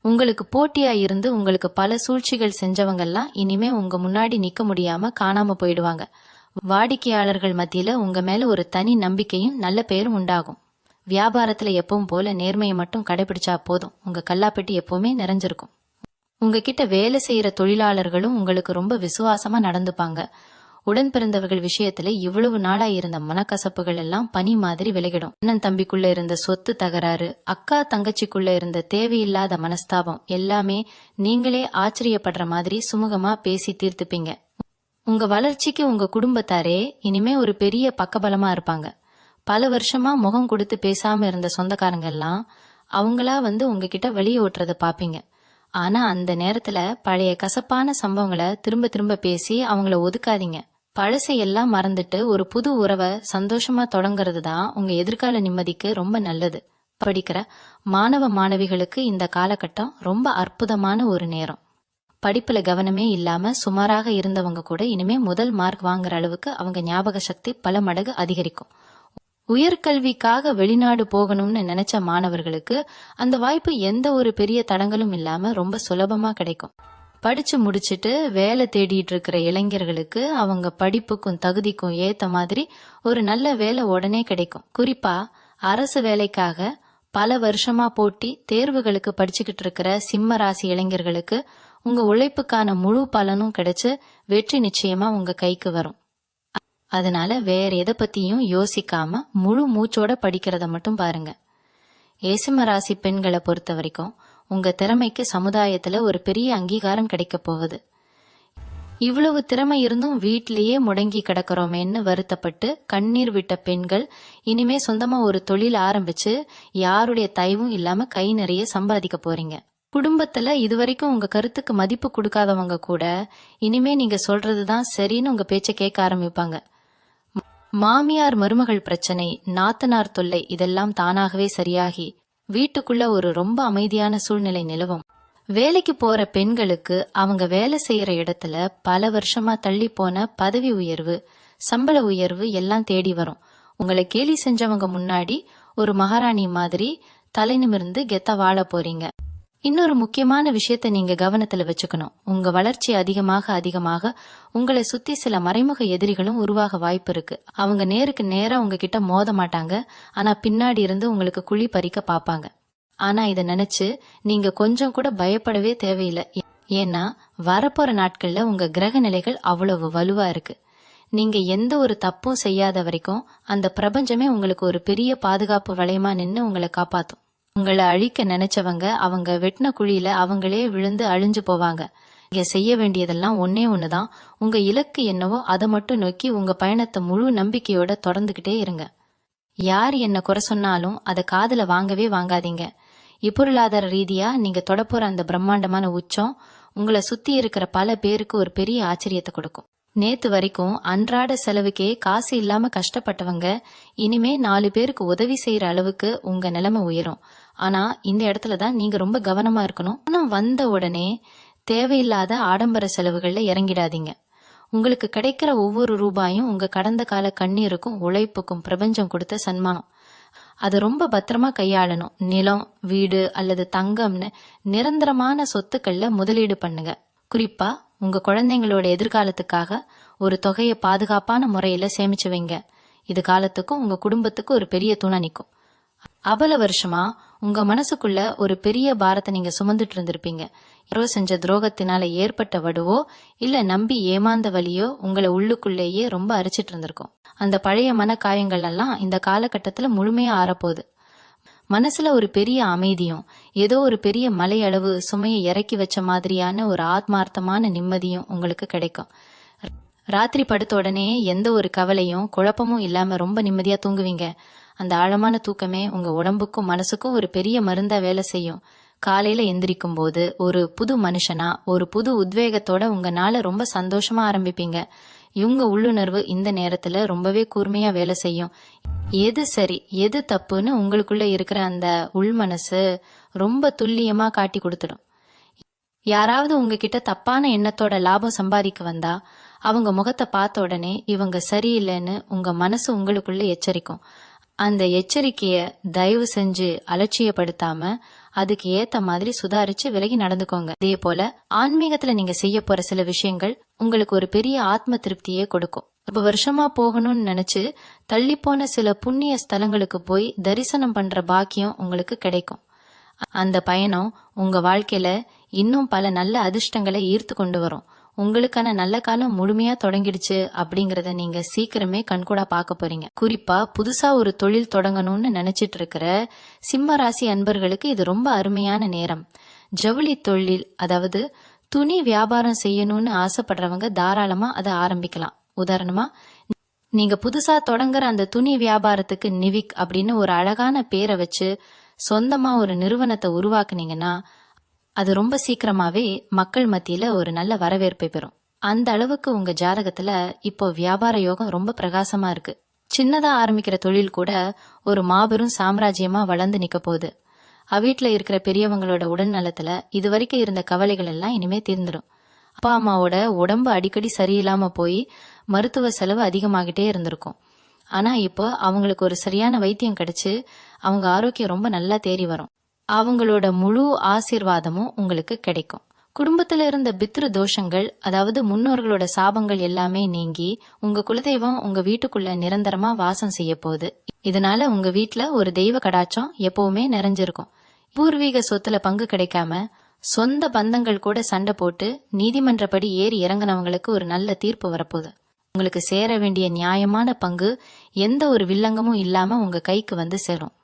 உங்களுக்கு போட்டியா இருந்து உங்களுக்கு பல சூழ்ச்சிகள் செஞ்சவங்கெல்லாம் இனிமே உங்க முன்னாடி நிக்க முடியாம காணாம போயிடுவாங்க. வாடிக்கையாளர்கள் மத்தியில உங்க மேல ஒரு தனி நம்பிக்கையும் நல்ல பெயரும் உண்டாகும். வியாபாரத்துல எப்பவும் போல நேர்மையை மட்டும் கடைபிடிச்சா போதும். உங்க கல்லாப்பெட்டி எப்பவுமே நிறைஞ்சிருக்கும். உங்ககிட்ட வேலை செய்யற தொழிலாளர்களும் உங்களுக்கு ரொம்ப விசுவாசமா நடந்துப்பாங்க. உடன் பிறந்தவர்கள் விஷயத்துல இவ்வளவு நாளா இருந்த மனக்கசப்புகள் எல்லாம் பனி மாதிரி விலகிடும். அண்ணன் தம்பிக்குள்ள இருந்த சொத்து தகராறு, அக்கா தங்கச்சிக்குள்ள இருந்த தேவையில்லாத மனஸ்தாபம் எல்லாமே நீங்களே ஆச்சரியப்படுற மாதிரி சுமூகமா பேசி தீர்த்துப்பீங்க. உங்க வளர்ச்சிக்கு உங்க குடும்பத்தாரே இனிமே ஒரு பெரிய பக்கபலமா இருப்பாங்க. பல வருஷமா முகம் கொடுத்து பேசாம இருந்த சொந்தக்காரங்க எல்லாம் அவங்களா வந்து உங்ககிட்ட வெளியே ஓட்டுறத பாப்பீங்க. ஆனா அந்த நேரத்துல பழைய கசப்பான சம்பவங்களை திரும்ப திரும்ப பேசி அவங்கள ஒதுக்காதீங்க. பழசையெல்லாம் மறந்துட்டு ஒரு புது உறவை சந்தோஷமா தொடங்குறது தான் உங்க எதிர்கால நிம்மதிக்கு ரொம்ப நல்லது. படிக்கிற மாணவ மாணவிகளுக்கு இந்த காலகட்டம் ரொம்ப அற்புதமான ஒரு நேரம். படிப்புல கவனமே இல்லாம சுமாராக இருந்தவங்க கூட இனிமே முதல் மார்க் வாங்குற அளவுக்கு அவங்க ஞாபக சக்தி பல மடங்கு அதிகரிக்கும். உயர்கல்விக்காக வெளிநாடு போகணும்னு நினைச்ச மாணவர்களுக்கு அந்த வாய்ப்பு எந்த ஒரு பெரிய தடங்களும் இல்லாம ரொம்ப சுலபமா கிடைக்கும். படிச்சு முடிச்சிட்டு வேலை தேடிட்டு இருக்கிற இளைஞர்களுக்கு அவங்க படிப்புக்கும் தகுதிக்கும் ஏத்த மாதிரி ஒரு நல்ல வேலை உடனே கிடைக்கும். குறிப்பா அரசு வேலைக்காக பல வருஷமா போட்டி தேர்வுகளுக்கு படிச்சுக்கிட்டு இருக்கிற சிம்ம ராசி இளைஞர்களுக்கு உங்க உழைப்புக்கான முழு பலனும் கிடைச்சு வெற்றி நிச்சயமா உங்க கைக்கு வரும். அதனால வேற எதை பத்தியும் யோசிக்காம முழு மூச்சோட படிக்கிறத மட்டும் பாருங்க. ஏசிம்ம ராசி பெண்களை பொறுத்த வரைக்கும் உங்க திறமைக்கு சமுதாயத்துல ஒரு பெரிய அங்கீகாரம் கிடைக்க போகுது. இவ்வளவு திறமை இருந்தும் வீட்டிலேயே முடங்கி கிடக்கிறோமேன்னு வருத்தப்பட்டு கண்ணீர் விட்ட பெண்கள் இனிமே சொந்தமா ஒரு தொழில் ஆரம்பிச்சு யாருடைய தயவும் இல்லாம கை நிறைய சம்பாதிக்க போறீங்க. குடும்பத்துல இதுவரைக்கும் உங்க கருத்துக்கு மதிப்பு கொடுக்காதவங்க கூட இனிமே நீங்க சொல்றதுதான் சரின்னு உங்க பேச்ச கேட்க ஆரம்பிப்பாங்க. மாமியார் மருமகள் பிரச்சனை, நாத்தனார் தொல்லை இதெல்லாம் தானாகவே சரியாகி வீட்டுக்குள்ள ஒரு ரொம்ப அமைதியான சூழ்நிலை நிலவும். வேலைக்கு போற பெண்களுக்கு அவங்க வேலை செய்யற இடத்துல பல வருஷமா தள்ளி போன பதவி உயர்வு, சம்பள உயர்வு எல்லாம் தேடி வரும். உங்களை கேலி செஞ்சவங்க முன்னாடி ஒரு மகாராணி மாதிரி தலை நிமிர்ந்து கெத்த வாழ போறீங்க. இன்னொரு முக்கியமான விஷயத்த நீங்க கவனத்துல வச்சுக்கணும். உங்க வளர்ச்சி அதிகமாக அதிகமாக உங்களை சுத்தி சில மறைமுக எதிரிகளும் உருவாக வாய்ப்பு இருக்கு. அவங்க நேருக்கு நேரா உங்ககிட்ட மோத மாட்டாங்க, ஆனா பின்னாடி இருந்து உங்களுக்கு குழி பறிக்க பாப்பாங்க. ஆனா இத நினைச்சு நீங்க கொஞ்சம் கூட பயப்படவே தேவையில்லை. ஏன்னா வரப்போற நாட்கள்ல உங்க கிரக நிலைகள் அவ்வளவு வலுவா இருக்கு. நீங்க எந்த ஒரு தப்பும் செய்யாத வரைக்கும் அந்த பிரபஞ்சமே உங்களுக்கு ஒரு பெரிய பாதுகாப்பு வளையமா நின்னு உங்களை காப்பாத்தும். உங்களை அழிக்க நினைச்சவங்க அவங்க வெட்டின குழியில அவங்களே விழுந்து அழிஞ்சு போவாங்க. இங்க செய்ய வேண்டியதெல்லாம் ஒன்னே ஒண்ணுதான். உங்க இலக்கு என்னவோ அதை மட்டும் நோக்கி உங்க பயணத்தை முழு நம்பிக்கையோட தொடர்ந்துகிட்டே இருங்க. யார் என்ன குறை சொன்னாலும் அதை காதுல வாங்கவே வாங்காதீங்க. இப்பொருளாதார ரீதியா நீங்க தொடப்போற அந்த பிரம்மாண்டமான உச்சம் உங்களை சுத்தி இருக்கிற பல பேருக்கு ஒரு பெரிய ஆச்சரியத்தை கொடுக்கும். நேத்து வரைக்கும் அன்றாட செலவுக்கே காசு இல்லாம கஷ்டப்பட்டவங்க இனிமே 4 பேருக்கு உதவி செய்யற அளவுக்கு உங்க நிலைமை உயரும். ஆனா இந்த இடத்துலதான் நீங்க ரொம்ப கவனமா இருக்கணும். பணம் வந்த உடனே தேவையில்லாத ஆடம்பர செலவுகள்ல இறங்கிடாதீங்க. உங்களுக்கு கிடைக்கிற ஒவ்வொரு ரூபாயும் உங்க கடந்த கால கண்ணீருக்கும் உழைப்புக்கும் பிரபஞ்சம் கொடுத்த சன்மானம். அதை ரொம்ப பத்திரமா கையாளணும். நிலம், வீடு அல்லது தங்கம்னு நிரந்தரமான சொத்துக்கள்ல முதலீடு பண்ணுங்க. குறிப்பா உங்க குழந்தைங்களோட எதிர்காலத்துக்காக ஒரு தொகையை பாதுகாப்பான முறையில சேமிச்சு வைங்க. இது காலத்துக்கும் உங்க குடும்பத்துக்கும் ஒரு பெரிய துணை நிற்கும். அபல வருஷமா உங்க மனசுக்குள்ள ஒரு பெரிய பாரத்தை நீங்க சுமந்துட்டு இருந்திருப்பீங்க. யாரோ செஞ்ச துரோகத்தினால ஏற்பட்ட வடுவோ இல்ல நம்பி ஏமாந்த வலியோ உங்களை உள்ளுக்குள்ளேயே ரொம்ப அரிச்சிட்டு இருந்திருக்கும். அந்த பழைய மன காயங்கள் எல்லாம் இந்த காலகட்டத்துல முழுமையா ஆறப்போகுது. மனசுல ஒரு பெரிய அமைதியும் ஏதோ ஒரு பெரிய மலையளவு சுமையை இறக்கி வச்ச மாதிரியான ஒரு ஆத்மார்த்தமான நிம்மதியும் உங்களுக்கு கிடைக்கும். ராத்திரி படுத்த உடனே எந்த ஒரு கவலையும் குழப்பமும் இல்லாம ரொம்ப நிம்மதியா தூங்குவீங்க. அந்த ஆழமான தூக்கமே உங்க உடம்புக்கும் மனசுக்கும் ஒரு பெரிய மருந்தா வேலை செய்யும். காலையில எந்திரிக்கும் போது ஒரு புது மனுஷனா ஒரு புது உத்வேகத்தோட உங்க நாளை ரொம்ப சந்தோஷமா ஆரம்பிப்பீங்க. இவங்க உள்ளுணர்வு இந்த நேரத்துல ரொம்பவே கூர்மையா வேலை செய்யும். எது சரி எது தப்புன்னு உங்களுக்குள்ள இருக்கிற அந்த உள் மனசு ரொம்ப துல்லியமா காட்டி கொடுத்துடும். யாராவது உங்ககிட்ட தப்பான எண்ணத்தோட லாபம் சம்பாதிக்க வந்தா அவங்க முகத்தை பார்த்த உடனே இவங்க சரியில்லைன்னு உங்க மனசு உங்களுக்குள்ள எச்சரிக்கும். அந்த எச்சரிக்கைய தயவு செஞ்சு அலட்சியப்படுத்தாம அதுக்கு ஏத்த மாதிரி சுதாரிச்சு விலகி நடந்துக்கோங்க. அதே போல ஆன்மீகத்துல நீங்க செய்ய போற சில விஷயங்கள் உங்களுக்கு ஒரு பெரிய ஆத்ம திருப்தியே கொடுக்கும். ரொம்ப வருஷமா போகணும்னு நினைச்சு தள்ளி போன சில புண்ணிய ஸ்தலங்களுக்கு போய் தரிசனம் பண்ற பாக்கியம் உங்களுக்கு கிடைக்கும். அந்த பயணம் உங்க வாழ்க்கையில இன்னும் பல நல்ல அதிர்ஷ்டங்களை ஈர்த்து கொண்டு வரும். உங்களுக்கான நல்ல காலம் முழுமையா தொடங்கிடுச்சு அப்படிங்கறத நீங்க சீக்கிரமே கண்கூடா பார்க்க போறீங்க. குறிப்பா புதுசா ஒரு தொழில் தொடங்கணும்னு நினைச்சிட்டு இருக்கிற சிம்ம ராசி அன்பர்களுக்கு இது ரொம்ப அருமையான நேரம். ஜவுளி தொழில், அதாவது துணி வியாபாரம் செய்யணும்னு ஆசைப்படுறவங்க தாராளமா அதை ஆரம்பிக்கலாம். உதாரணமா, நீங்க புதுசா தொடங்குற அந்த துணி வியாபாரத்துக்கு நிவிக் அப்படின்னு ஒரு அழகான பேரை வச்சு சொந்தமா ஒரு நிறுவனத்தை உருவாக்குனீங்கன்னா அது ரொம்ப சீக்கிரமாவே மக்கள் மத்தியில ஒரு நல்ல வரவேற்பை பெறும். அந்த அளவுக்கு உங்க ஜாதகத்துல இப்போ வியாபார யோகம் ரொம்ப பிரகாசமா இருக்கு. சின்னதா ஆரம்பிக்கிற தொழில் கூட ஒரு மாபெரும் சாம்ராஜ்யமா வளர்ந்து நிக்க போகுது. வீட்டுல இருக்கிற பெரியவங்களோட உடல் நலத்துல இதுவரைக்கும் இருந்த கவலைகள் எல்லாம் இனிமே தீர்ந்துடும். அப்பா அம்மாவோட உடம்பு அடிக்கடி சரியில்லாம போய் மருத்துவ செலவு அதிகமாகிட்டே இருந்திருக்கும். ஆனா இப்போ அவங்களுக்கு ஒரு சரியான வைத்தியம் கிடைச்சு அவங்க ஆரோக்கியம் ரொம்ப நல்லா தேறி வரும். அவங்களோட முழு ஆசீர்வாதமும் உங்களுக்கு கிடைக்கும். குடும்பத்துல இருந்த பித்ரு தோஷங்கள், அதாவது முன்னோர்களோட சாபங்கள் எல்லாமே நீங்கி உங்க குலதெய்வம் உங்க வீட்டுக்குள்ள நிரந்தரமா வாசம் செய்ய போகுது. இதனால உங்க வீட்டுல ஒரு தெய்வ கடாட்சம் எப்பவுமே நிறைஞ்சிருக்கும். பூர்வீக சொத்துல பங்கு கிடைக்காம சொந்த பந்தங்கள் கூட சண்டை போட்டு நீதிமன்றப்படி ஏறி இறங்கினவங்களுக்கு ஒரு நல்ல தீர்ப்பு வரப்போகுது. உங்களுக்கு சேர வேண்டிய நியாயமான பங்கு எந்த ஒரு வில்லங்கமும் இல்லாம உங்க கைக்கு வந்து சேரும்.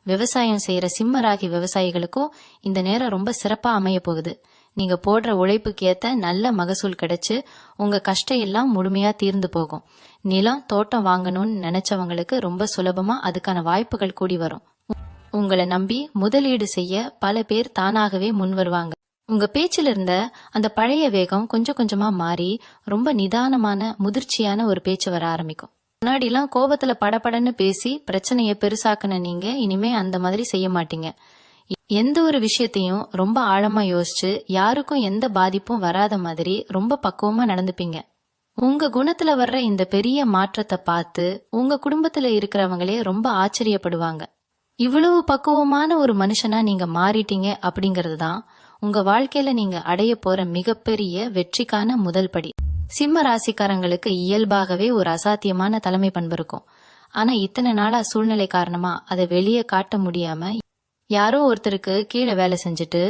விவசாயம் செய்யற சிம்ம ராசி விவசாயிகளுக்கும் இந்த நேரம் ரொம்ப சிறப்பா அமைய போகுது. நீங்க போடுற உழைப்புக்கு ஏத்த நல்ல மகசூல் கிடைச்சு உங்க கஷ்டம் எல்லாம் முழுமையா தீர்ந்து போகும். நிலம், தோட்டம் வாங்கணும்னு நினைச்சவங்களுக்கு ரொம்ப சுலபமா அதுக்கான வாய்ப்புகள் கூடி வரும். உங்களை நம்பி முதலீடு செய்ய பல பேர் தானாகவே முன் வருவாங்க. உங்க பேச்சில இருந்த அந்த பழைய வேகம் கொஞ்சம் கொஞ்சமா மாறி ரொம்ப நிதானமான முதிர்ச்சியான ஒரு பேச்சு வர ஆரம்பிக்கும். முன்னாடி எல்லாம் கோபத்துல படபடன்னு பேசி பிரச்சனைய பெருசாக்குன நீங்க இனிமே அந்த மாதிரி செய்ய மாட்டீங்க. எந்த ஒரு விஷயத்தையும் ரொம்ப ஆழமா யோசிச்சு யாருக்கும் எந்த பாதிப்பும் வராத மாதிரி ரொம்ப பக்குவமா நடந்துப்பீங்க. உங்க குணத்துல வர்ற இந்த பெரிய மாற்றத்தை பார்த்து உங்க குடும்பத்துல இருக்கிறவங்களே ரொம்ப ஆச்சரியப்படுவாங்க. இவ்வளவு பக்குவமான ஒரு மனுஷனா நீங்க மாறிட்டீங்க அப்படிங்கிறது தான் உங்க வாழ்க்கையில நீங்க அடைய போற மிகப்பெரிய வெற்றிக்கான முதல் படி. சிம்ம ராசிக்காரங்களுக்கு இயல்பாகவே ஒரு அசாத்தியமான தலைமை பண்பு இருக்கும். ஆனா இத்தனை நாளா சூழ்நிலை காரணமா அதை வெளியே காட்ட முடியாம யாரோ ஒருத்தருக்கு கீழே வேலை செஞ்சுட்டு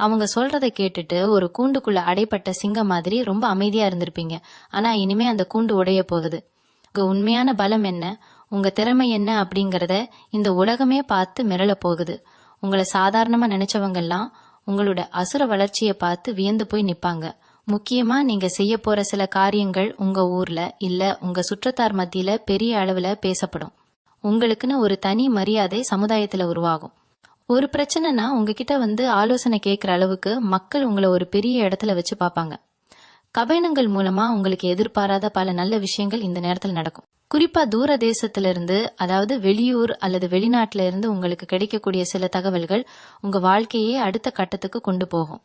அவங்க சொல்றதை கேட்டுட்டு ஒரு கூண்டுக்குள்ள அடைப்பட்ட சிங்கம் மாதிரி ரொம்ப அமைதியா இருந்திருப்பீங்க. ஆனா இனிமே அந்த கூண்டு உடைய போகுது. உங்க உண்மையான பலம் என்ன, உங்க திறமை என்ன அப்படிங்கறத இந்த உலகமே பார்த்து மிரள போகுது. உங்களை சாதாரணமா நினைச்சவங்க எல்லாம் உங்களோட அசுர வளர்ச்சியை பார்த்து வியந்து போய் நிப்பாங்க. முக்கியமா நீங்க செய்ய போற சில காரியங்கள் உங்க ஊர்ல இல்ல உங்க சுற்றத்தார் மத்தியில பெரிய அளவுல பேசப்படும். உங்களுக்குன்னு ஒரு தனி மரியாதை சமுதாயத்துல உருவாகும். ஒரு பிரச்சனைனா உங்ககிட்ட வந்து ஆலோசனை கேட்கிற அளவுக்கு மக்கள் உங்களை ஒரு பெரிய இடத்துல வச்சு பார்ப்பாங்க. கபைனங்கள் மூலமா உங்களுக்கு எதிர்பாராத பல நல்ல விஷயங்கள் இந்த நேரத்தில் நடக்கும். குறிப்பா தூர தேசத்துல இருந்து, அதாவது வெளியூர் அல்லது வெளிநாட்டுல இருந்து உங்களுக்கு கிடைக்கக்கூடிய சில தகவல்கள் உங்க வாழ்க்கையே அடுத்த கட்டத்துக்கு கொண்டு போகும்.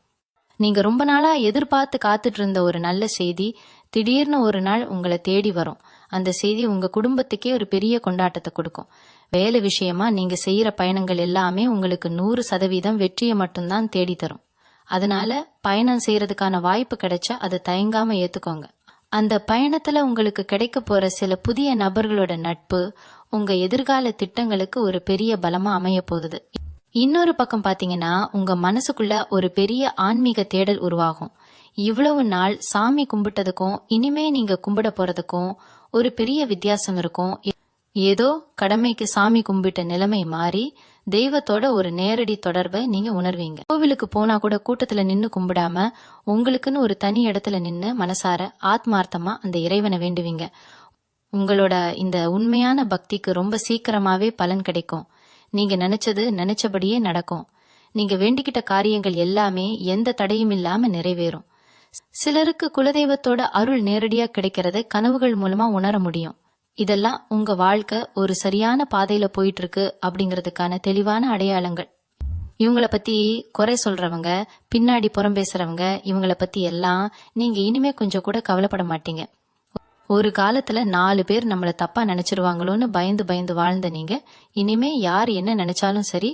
நீங்க ரொம்ப நாளா எதிர்பார்த்து காத்துட்டு இருந்த ஒரு நல்ல செய்தி திடீர்னு ஒரு நாள் உங்களை தேடி வரும். அந்த செய்தி உங்க குடும்பத்துக்கே ஒரு பெரிய கொண்டாட்டத்தை கொடுக்கும். வேலை விஷயமா நீங்க செய்யற பயணங்கள் எல்லாமே உங்களுக்கு 100% வெற்றியை மட்டும்தான் தேடி தரும். அதனால பயணம் செய்யறதுக்கான வாய்ப்பு கிடைச்சா அதை தயங்காம ஏத்துக்கோங்க. அந்த பயணத்துல உங்களுக்கு கிடைக்க போற சில புதிய நபர்களோட நட்பு உங்க எதிர்கால திட்டங்களுக்கு ஒரு பெரிய பலமா அமைய போகுது. இன்னொரு பக்கம் பாத்தீங்கன்னா, உங்க மனசுக்குள்ள ஒரு பெரிய ஆன்மீக தேடல் உருவாகும். இவ்வளவு நாள் சாமி கும்பிட்டதுக்கும் இனிமே நீங்க கும்பிட போறதுக்கும் ஒரு பெரிய வித்தியாசம் இருக்கும். ஏதோ கடமைக்கு சாமி கும்பிட்ட நிலைமை மாறி தெய்வத்தோட ஒரு நேரடி தொடர்பை நீங்க உணர்வீங்க. கோவிலுக்கு போனா கூட கூட்டத்துல நின்னு கும்பிடாம உங்களுக்குன்னு ஒரு தனி இடத்துல நின்னு மனசார ஆத்மார்த்தமா அந்த இறைவனை வேண்டுவீங்க. உங்களோட இந்த உண்மையான பக்திக்கு ரொம்ப சீக்கிரமாவே பலன் கிடைக்கும். நீங்க நினைச்சபடியே நடக்கும். நீங்க வேண்டிக்கிட்ட காரியங்கள் எல்லாமே எந்த தடையும் இல்லாம நிறைவேறும். சிலருக்கு குலதெய்வத்தோட அருள் நேரடியா கிடைக்கிறத கனவுகள் மூலமா உணர முடியும். இதெல்லாம் உங்க வாழ்க்கை ஒரு சரியான பாதையில போயிட்டு இருக்கு அப்படிங்கறதுக்கான தெளிவான அடையாளங்கள். இவங்கள பத்தி குறை சொல்றவங்க, பின்னாடி புறம் பேசுறவங்க, இவங்கள பத்தி எல்லாம் நீங்க இனிமே கொஞ்சம் கூட கவலைப்பட மாட்டீங்க. ஒரு காலத்துல 4 பேர் நம்மள தப்பா நினைச்சிருவாங்களோன்னு பயந்து பயந்து வாழ்ந்த நீங்க இனிமே யார் என்ன நினைச்சாலும் சரி,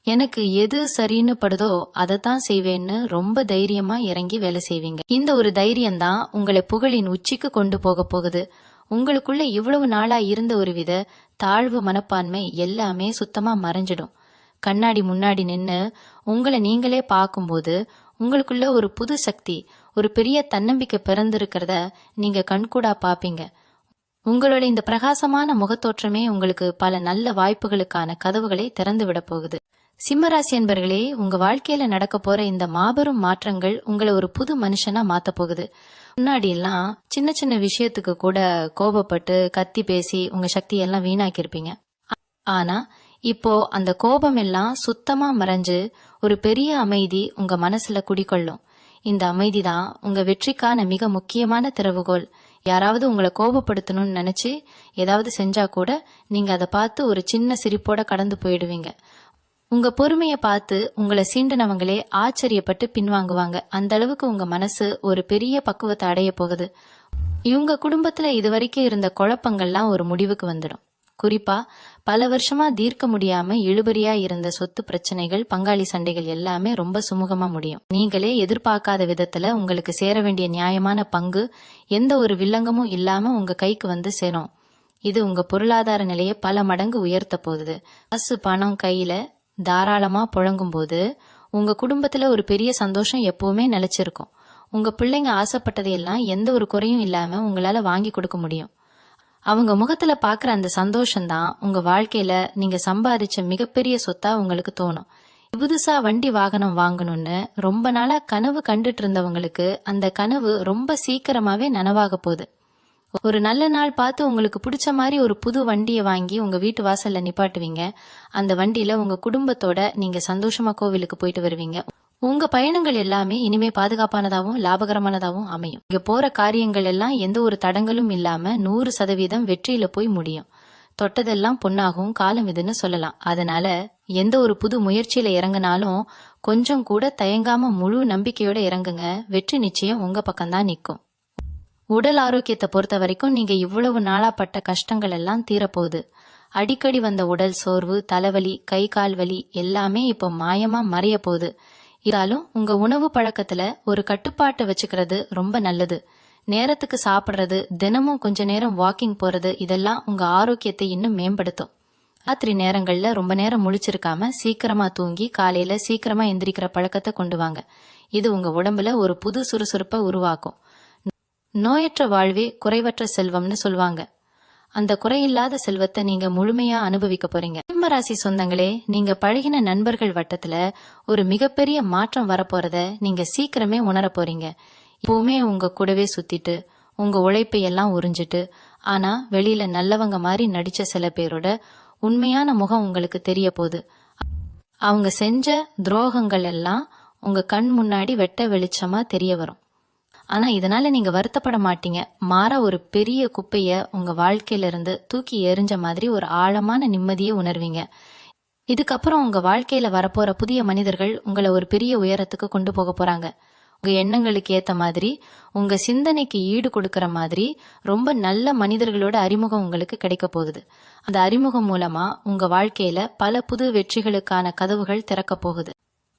எனக்கு எது சரின்னு படுதோ அதைத்தான் செய்வேன்னு ரொம்ப தைரியமா இறங்கி வேலை செய்வீங்க. இந்த ஒரு தைரியம் தான் உங்களை புகழின் உச்சிக்கு கொண்டு போக போகுது. உங்களுக்குள்ள இவ்வளவு நாளா இருந்த ஒரு வித தாழ்வு மனப்பான்மை எல்லாமே சுத்தமா மறைஞ்சிடும். கண்ணாடி முன்னாடி நின்னு உங்களை நீங்களே பார்க்கும்போது உங்களுக்குள்ள ஒரு புது சக்தி, ஒரு பெரிய தன்னம்பிக்கை பிறந்திருக்கிறத நீங்க கண்கூடா பாப்பீங்க. உங்களோட இந்த பிரகாசமான முகத்தோற்றமே உங்களுக்கு பல நல்ல வாய்ப்புகளுக்கான கதவுகளை திறந்து விட போகுது. சிம்மராசி என்பர்களே, உங்க வாழ்க்கையில நடக்க போற இந்த மாபெரும் மாற்றங்கள் உங்களை ஒரு புது மனுஷனா மாத்த போகுது. முன்னாடி எல்லாம் சின்ன சின்ன விஷயத்துக்கு கூட கோபப்பட்டு கத்தி பேசி உங்க சக்தியெல்லாம் வீணாக்கியிருப்பீங்க. ஆனா இப்போ அந்த கோபம் எல்லாம் சுத்தமா மறைஞ்சு ஒரு பெரிய அமைதி உங்க மனசுல குடிக்கொள்ளும். இந்த அமைதி தான் உங்க வெற்றிக்கான மிக முக்கியமான திறவுகோல். யாராவது உங்களை கோபப்படுத்தணும்னு நினைச்சு ஏதாவது செஞ்சா கூட நீங்க அதை பார்த்து ஒரு சின்ன சிரிப்போட கடந்து போயிடுவீங்க. உங்க பொறுமைய பார்த்து உங்களை சீண்டினவங்களே ஆச்சரியப்பட்டு பின்வாங்குவாங்க. அந்த அளவுக்கு உங்க மனசு ஒரு பெரிய பக்குவத்தை அடைய போகுது. இவங்க குடும்பத்துல இதுவரைக்கும் இருந்த குழப்பங்கள்லாம் ஒரு முடிவுக்கு வந்துடும். குறிப்பா பல வருஷமா தீர்க்க முடியாம இழுபறியா இருந்த சொத்து பிரச்சனைகள், பங்காளி சண்டைகள் எல்லாமே ரொம்ப சுமூகமா முடியும். நீங்களே எதிர்பார்க்காத விதத்துல உங்களுக்கு சேர வேண்டிய நியாயமான பங்கு எந்த ஒரு வில்லங்கமும் இல்லாம உங்க கைக்கு வந்து சேரும். இது உங்க பொருளாதார நிலையை பல மடங்கு உயர்த்த போகுது. காசு பணம் கையில தாராளமா புழங்கும் போது உங்க குடும்பத்துல ஒரு பெரிய சந்தோஷம் எப்பவுமே நிலைச்சிருக்கும். உங்க பிள்ளைங்க ஆசைப்பட்டதையெல்லாம் எந்த ஒரு குறையும் இல்லாம உங்களால வாங்கி கொடுக்க முடியும். அவங்க முகத்துல பாக்குற அந்த சந்தோஷம்தான் உங்க வாழ்க்கையில நீங்க சம்பாதிச்ச மிகப்பெரிய சொத்தா உங்களுக்கு தோணும். புதுசா வண்டி வாகனம் வாங்கணும்னு ரொம்ப நாளா கனவு கண்டுட்டு இருந்தவங்களுக்கு அந்த கனவு ரொம்ப சீக்கிரமாவே நனவாக போகுது. ஒரு நல்ல நாள் பார்த்து உங்களுக்கு பிடிச்ச மாதிரி ஒரு புது வண்டியை வாங்கி உங்க வீட்டு வாசல்ல நிப்பாட்டுவீங்க. அந்த வண்டியில உங்க குடும்பத்தோட நீங்க சந்தோஷமா கோவிலுக்கு போயிட்டு வருவீங்க. உங்க பயணங்கள் எல்லாமே இனிமே பாதுகாப்பானதாகவும் லாபகரமானதாகவும் அமையும். இங்க போற காரியங்கள் எல்லாம் எந்த ஒரு தடங்களும் இல்லாம 100% வெற்றியில போய் முடியும். தொட்டதெல்லாம் பொன்னாகவும் காலம் இதுன்னு சொல்லலாம். அதனால எந்த ஒரு புது முயற்சியில இறங்கினாலும் கொஞ்சம் கூட தயங்காம முழு நம்பிக்கையோட இறங்குங்க. வெற்றி நிச்சயம் உங்க பக்கம்தான் நிற்கும். உடல் ஆரோக்கியத்தை பொறுத்த வரைக்கும் நீங்க இவ்வளவு நாளா பட்ட கஷ்டங்கள் எல்லாம் தீரப்போகுது. அடிக்கடி வந்த உடல் சோர்வு, தலைவலி, கை கால் வலி எல்லாமே இப்போ மாயமா மறைய போகுது. இருந்தாலும் உங்க உணவு பழக்கத்துல ஒரு கட்டுப்பாட்டை வச்சுக்கிறது ரொம்ப நல்லது. நேரத்துக்கு சாப்பிடுறது, தினமும் கொஞ்ச நேரம் வாக்கிங் போறது, இதெல்லாம் உங்க ஆரோக்கியத்தை இன்னும் மேம்படுத்தும். ராத்திரி நேரங்கள்ல ரொம்ப நேரம் முழிச்சிருக்காம சீக்கிரமா தூங்கி காலையில சீக்கிரமா எந்திரிக்கிற பழக்கத்தை கொண்டு வாங்க. இது உங்க உடம்புல ஒரு புது சுறுசுறுப்பை உருவாக்கும். நோயற்ற வாழ்வே குறைவற்ற செல்வம்னு சொல்லுவாங்க. அந்த குறையில்லாத செல்வத்தை நீங்க முழுமையா அனுபவிக்க போறீங்க. சிம்மராசி சொந்தங்களே, நீங்க பழகின நண்பர்கள் வட்டத்துல ஒரு மிகப்பெரிய மாற்றம் வரப்போறத நீங்க சீக்கிரமே உணர போறீங்க. இப்பவுமே உங்க கூடவே சுத்திட்டு உங்க உழைப்பை எல்லாம் உறிஞ்சிட்டு ஆனா வெளியில நல்லவங்க மாதிரி நடிச்ச சில பேரோட உண்மையான முகம் உங்களுக்கு தெரிய போகுது. அவங்க செஞ்ச துரோகங்கள் எல்லாம் உங்க கண் முன்னாடி வெட்ட வெளிச்சமா தெரிய வரும். ஆனா இதனால நீங்க வருத்தப்பட மாட்டீங்க. மாறா ஒரு பெரிய குப்பைய உங்க வாழ்க்கையில இருந்து தூக்கி எறிஞ்ச மாதிரி ஒரு ஆழமான நிம்மதியை உணர்வீங்க. இதுக்கப்புறம் உங்க வாழ்க்கையில வரப்போற புதிய மனிதர்கள் உங்களை ஒரு பெரிய உயரத்துக்கு கொண்டு போக போறாங்க. உங்க எண்ணங்களுக்கு ஏத்த மாதிரி, உங்க சிந்தனைக்கு ஈடு கொடுக்கற மாதிரி ரொம்ப நல்ல மனிதர்களோட அறிமுகம் உங்களுக்கு கிடைக்க போகுது. அந்த அறிமுகம் மூலமா உங்க வாழ்க்கையில பல புது வெற்றிகளுக்கான கதவுகள் திறக்க போகுது.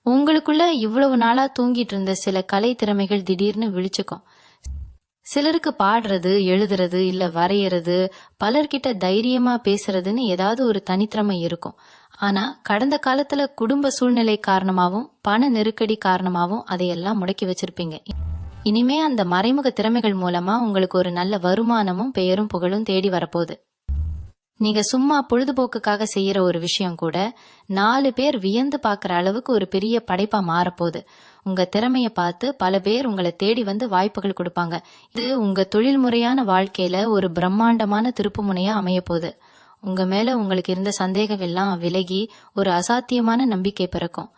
உங்களுக்குள்ள இவ்வளவு நாளா தூங்கிட்டு இருந்த சில கலை திறமைகள் திடீர்னு விழிச்சுக்கும். சிலருக்கு பாடுறது, எழுதுறது, இல்ல வரையறது, பலர்கிட்ட தைரியமா பேசுறதுன்னு ஏதாவது ஒரு தனித்திறமை இருக்கும். ஆனா கடந்த காலத்துல குடும்ப சூழ்நிலை காரணமாவும் பண நெருக்கடி காரணமாவும் அதையெல்லாம் முடக்கி வச்சிருப்பீங்க. இனிமே அந்த மறைமுக திறமைகள் மூலமா உங்களுக்கு ஒரு நல்ல வருமானமும் பெயரும் புகழும் தேடி வரப்போகுது. நீங்க சும்மா பொழுதுபோக்குக்காக செய்யற ஒரு விஷயம் கூட 4 பேர் வியந்து பாக்குற அளவுக்கு ஒரு பெரிய படைப்பா மாறப்போகுது. உங்க திறமைய பார்த்து பல பேர் உங்களை தேடி வந்து வாய்ப்புகள் கொடுப்பாங்க. இது உங்க தொழில் முறையான வாழ்க்கையில ஒரு பிரம்மாண்டமான திருப்புமுனையா அமைய போகுது. உங்க மேல உங்களுக்கு இருந்த சந்தேகம் எல்லாம் விலகி ஒரு அசாத்தியமான நம்பிக்கை பிறக்கும்.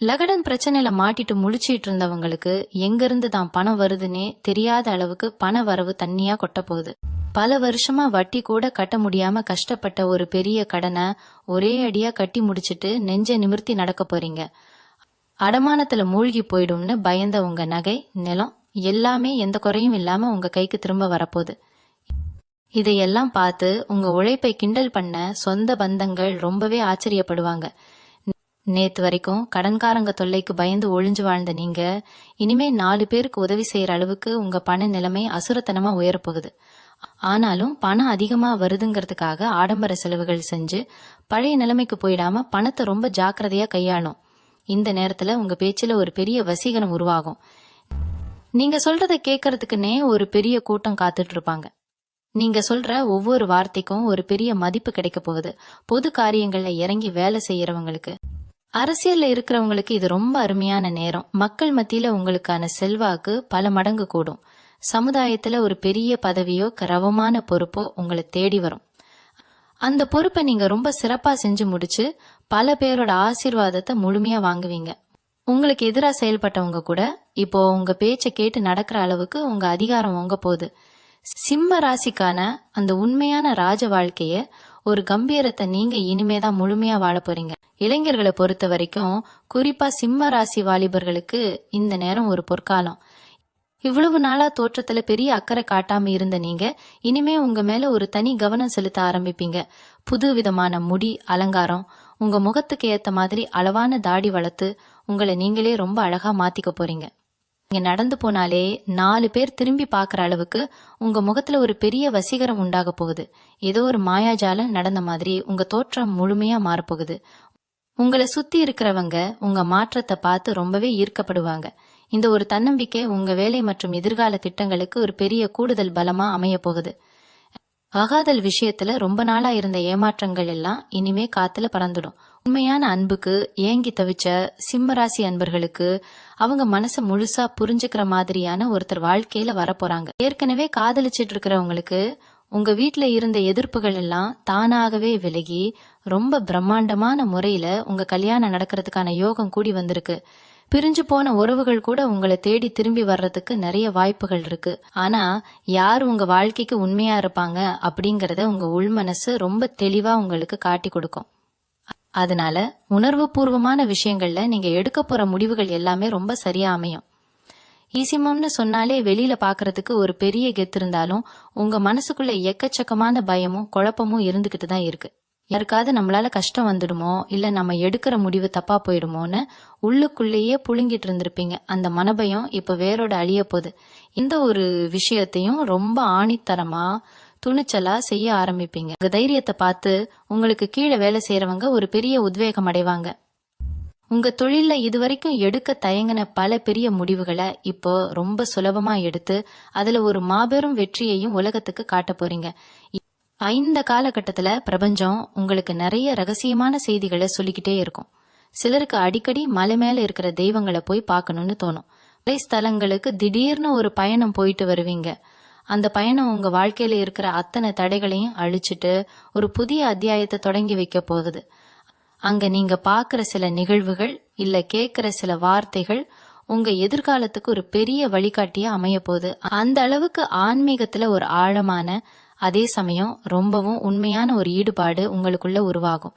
லகடன் பிரச்சனையில மாட்டிட்டு முழிச்சிட்டு இருந்தவங்களுக்கு எங்கிருந்து தான் பணம் வருதுன்னே தெரியாத அளவுக்கு பண வரவு தண்ணியா கொட்ட போகுது. பல வருஷமா வட்டி கூட கட்ட முடியாம கஷ்டப்பட்ட ஒரு பெரிய கடனை ஒரே அடியா கட்டி முடிச்சிட்டு நெஞ்ச நிமிர்த்தி நடக்க போறீங்க. அடமானத்துல மூழ்கி போயிடும்னு பயந்த உங்க நகை, நிலம் எல்லாமே எந்த குறையும் இல்லாம உங்க கைக்கு திரும்ப வரப்போகுது. இதையெல்லாம் பார்த்து உங்க உழைப்பை கிண்டல் பண்ண சொந்த பந்தங்கள் ரொம்பவே ஆச்சரியப்படுவாங்க. நேத்து வரைக்கும் கடன்காரங்க தொல்லைக்கு பயந்து ஒளிஞ்சு வாழ்ந்த நீங்க இனிமே 4 பேருக்கு உதவி செய்யற அளவுக்கு உங்க பண நிலைமை அசுரத்தனமா உயரப்போகுது. ஆனாலும் பணம் அதிகமா வருதுங்கிறதுக்காக ஆடம்பர செலவுகள் செஞ்சு பழைய நிலைமைக்கு போயிடாம பணத்தை ரொம்ப ஜாக்கிரதையா கையாளும். இந்த நேரத்துல உங்க பேச்சுல ஒரு பெரிய வசீகரம் உருவாகும். நீங்க சொல்றத கேட்கறதுக்குன்னே ஒரு பெரிய கூட்டம் காத்துட்டு இருப்பாங்க. நீங்க சொல்ற ஒவ்வொரு வார்த்தைக்கும் ஒரு பெரிய மதிப்பு கிடைக்க போகுது. பொது காரியங்கள்ல இறங்கி வேலை செய்யறவங்களுக்கு, அரசியல்ல இருக்கிறவங்களுக்கு இது ரொம்ப அருமையான நேரம். மக்கள் மத்தியில உங்களுக்கான செல்வாக்கு பல மடங்கு கூடும். சமுதாயத்துல ஒரு பெரிய பதவியோ கரவமான பொறுப்போ உங்களை தேடி வரும். அந்த பொறுப்பை நீங்க ரொம்ப சிறப்பா செஞ்சு முடிச்சு பல பேரோட ஆசீர்வாதத்தை முழுமையா வாங்குவீங்க. உங்களுக்கு எதிரா செயல்பட்டவங்க கூட இப்போ உங்க பேச்சை கேட்டு நடக்கிற அளவுக்கு உங்க அதிகாரம் உங்க போகுது. சிம்ம ராசிக்கான அந்த உண்மையான ராஜ வாழ்க்கைய, ஒரு கம்பீரத்தை நீங்க இனிமேதான் முழுமையா வாழ போறீங்க. இளைஞர்களை பொறுத்த வரைக்கும், குறிப்பா சிம்ம ராசி வாலிபர்களுக்கு இந்த நேரம் ஒரு பொற்காலம். இவ்வளவு நாளா தோற்றத்துல பெரிய அக்கறை காட்டாம இருந்த நீங்க இனிமே உங்க மேல ஒரு தனி கவனம் செலுத்த ஆரம்பிப்பீங்க. புது விதமான முடி அலங்காரம், உங்க முகத்துக்கு ஏத்த மாதிரி அளவான தாடி வளர்த்து உங்களை நீங்களே ரொம்ப அழகா மாத்திக்க போறீங்க. நீங்க நடந்து போனாலே 4 பேர் திரும்பி பாக்குற அளவுக்கு உங்க முகத்துல ஒரு பெரிய வசீகரம் உண்டாக போகுது. ஏதோ ஒரு மாயாஜாலம் நடந்த மாதிரி உங்க தோற்றம் முழுமையா மாறப்போகுது. உங்களை சுத்தி இருக்கிறவங்க உங்க மாற்றத்தை பார்த்து ரொம்பவே ஈர்க்கப்படுவாங்க. இந்த ஒரு தன்னம்பிக்கை உங்க வேலை மற்றும் எதிர்கால திட்டங்களுக்கு ஒரு பெரிய கூடுதல் பலமா அமைய போகுது. அகாதல் விஷயத்துல ரொம்ப நாளா இருந்த ஏமாற்றங்கள் எல்லாம் இனிமே காத்துல பறந்துடும். உண்மையான அன்புக்கு ஏங்கி தவிச்ச சிம்மராசி அன்பர்களுக்கு அவங்க மனச முழுசா புரிஞ்சுக்கிற மாதிரியான ஒருத்தர் வாழ்க்கையில வரப்போறாங்க. ஏற்கனவே காதலிச்சிட்டு இருக்கிறவங்களுக்கு உங்க வீட்டுல இருந்த எதிர்ப்புகள் எல்லாம் தானாகவே விலகி ரொம்ப பிரம்மாண்டமான முறையில உங்க கல்யாணம் நடக்கிறதுக்கான யோகம் கூடி வந்திருக்கு. பிரிஞ்சு போன உறவுகள் கூட உங்களை தேடி திரும்பி வர்றதுக்கு நிறைய வாய்ப்புகள் இருக்கு. ஆனா யார் உங்க வாழ்க்கைக்கு உண்மையா இருப்பாங்க அப்படிங்கறத உங்க உள்மனசு ரொம்ப தெளிவா உங்களுக்கு காட்டி கொடுக்கும். அதனால உணர்வு பூர்வமான விஷயங்கள்ல நீங்க எடுக்க போற முடிவுகள் எல்லாமே ரொம்ப சரியா அமையும். ஈசிமம்னு சொன்னாலே வெளியில பாக்குறதுக்கு ஒரு பெரிய கெத்து இருந்தாலும் உங்க மனசுக்குள்ள எக்கச்சக்கமான பயமும் குழப்பமும் இருந்துகிட்டு தான் இருக்கு. யாருக்காவது நம்மளால கஷ்டம் வந்துடுமோ, இல்ல நம்ம எடுக்கிற முடிவு தப்பா போயிடுமோன்னு உள்ளுக்குள்ளேயே புழுங்கிட்டு இருந்திருப்பீங்க. அந்த மனபயம் இப்ப வேரோட அழிய போகுது. இந்த ஒரு விஷயத்தையும் ரொம்ப ஆணித்தரமா துணிச்சலா செய்ய ஆரம்பிப்பீங்க. உங்க தைரியத்தை பார்த்து உங்களுக்கு கீழே வேலை செய்யறவங்க ஒரு பெரிய உத்வேகம் அடைவாங்க. உங்க தொழில்ல இதுவரைக்கும் எடுக்க தயங்கின பல பெரிய முடிவுகளை இப்போ ரொம்ப சுலபமா எடுத்து அதுல ஒரு மாபெரும் வெற்றியையும் உலகத்துக்கு காட்ட போறீங்க. இந்த காலகட்டத்துல பிரபஞ்சம் உங்களுக்கு நிறைய ரகசியமான செய்திகளை சொல்லிக்கிட்டே இருக்கும். சிலருக்கு அடிக்கடி மலை மேல இருக்கிற தெய்வங்களை போய் பார்க்கணும்னு தோணும். மலை ஸ்தலங்களுக்கு திடீர்னு ஒரு பயணம் போயிட்டு வருவீங்க. அந்த பயணம் உங்க வாழ்க்கையில இருக்கிற அத்தனை தடைகளையும் அழிச்சிட்டு ஒரு புதிய அத்தியாயத்தை தொடங்கி வைக்க போகுது. அங்க நீங்க பாக்குற சில நிகழ்வுகள் இல்ல கேக்குற சில வார்த்தைகள் உங்க எதிர்காலத்துக்கு ஒரு பெரிய வழிகாட்டியா அமைய போகுது. அந்த அளவுக்கு ஆன்மீகத்துல ஒரு ஆழமான, அதே சமயம் ரொம்பவும் உண்மையான ஒரு ஈடுபாடு உங்களுக்குள்ள உருவாகும்.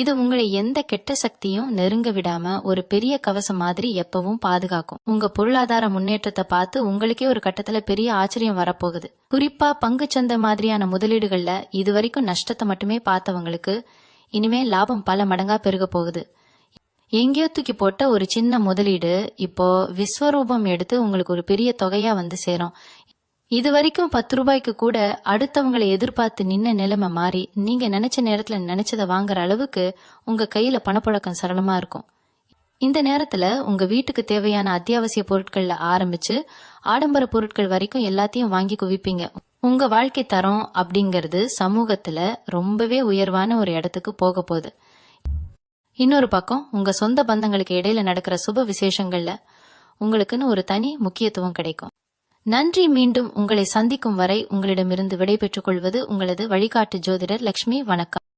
இது உங்களை எந்த கெட்ட சக்தியும் நெருங்க விடாம ஒரு பெரிய கவசம் மாதிரி எப்பவும் பாதுகாக்கும். உங்க பொருளாதார முன்னேற்றத்தை பார்த்து உங்களுக்கே ஒரு கட்டத்துல பெரிய ஆச்சரியம் வரப்போகுது. குறிப்பா பங்குச்சந்தை மாதிரியான முதலீடுகள்ல இதுவரைக்கும் நஷ்டத்தை மட்டுமே பார்த்தவங்களுக்கு இனிமே லாபம் பல மடங்கா பெருக போகுது. எங்கேயோ தூக்கி போட்ட ஒரு சின்ன முதலீடு இப்போ விஸ்வரூபம் எடுத்து உங்களுக்கு ஒரு பெரிய தொகையா வந்து சேரும். இது வரைக்கும் 10 ரூபாய்க்கு கூட அடுத்தவங்களை எதிர்பார்த்து நின்ன நிலைமை மாறி நீங்க நினைச்ச நேரத்துல நினைச்சதை வாங்குற அளவுக்கு உங்க கையில பணப்புழக்கம் சரளமா இருக்கும். இந்த நேரத்துல உங்க வீட்டுக்கு தேவையான அத்தியாவசிய பொருட்கள்ல ஆரம்பிச்சு ஆடம்பர பொருட்கள் வரைக்கும் எல்லாத்தையும் வாங்கி குவிப்பீங்க. உங்க வாழ்க்கை தரம் அப்படிங்கிறது சமூகத்துல ரொம்பவே உயர்வான ஒரு இடத்துக்கு போக போகுது. இன்னொரு பக்கம் உங்க சொந்த பந்தங்களுக்கு இடையில நடக்கிற சுப விசேஷங்கள்ல உங்களுக்குன்னு ஒரு தனி முக்கியத்துவம் கிடைக்கும். நன்றி. மீண்டும் உங்களை சந்திக்கும் வரை உங்களிடமிருந்து விடை பெற்றுக் கொள்வது உங்களது வழிகாட்டு ஜோதிடர் லட்சுமி. வணக்கம்.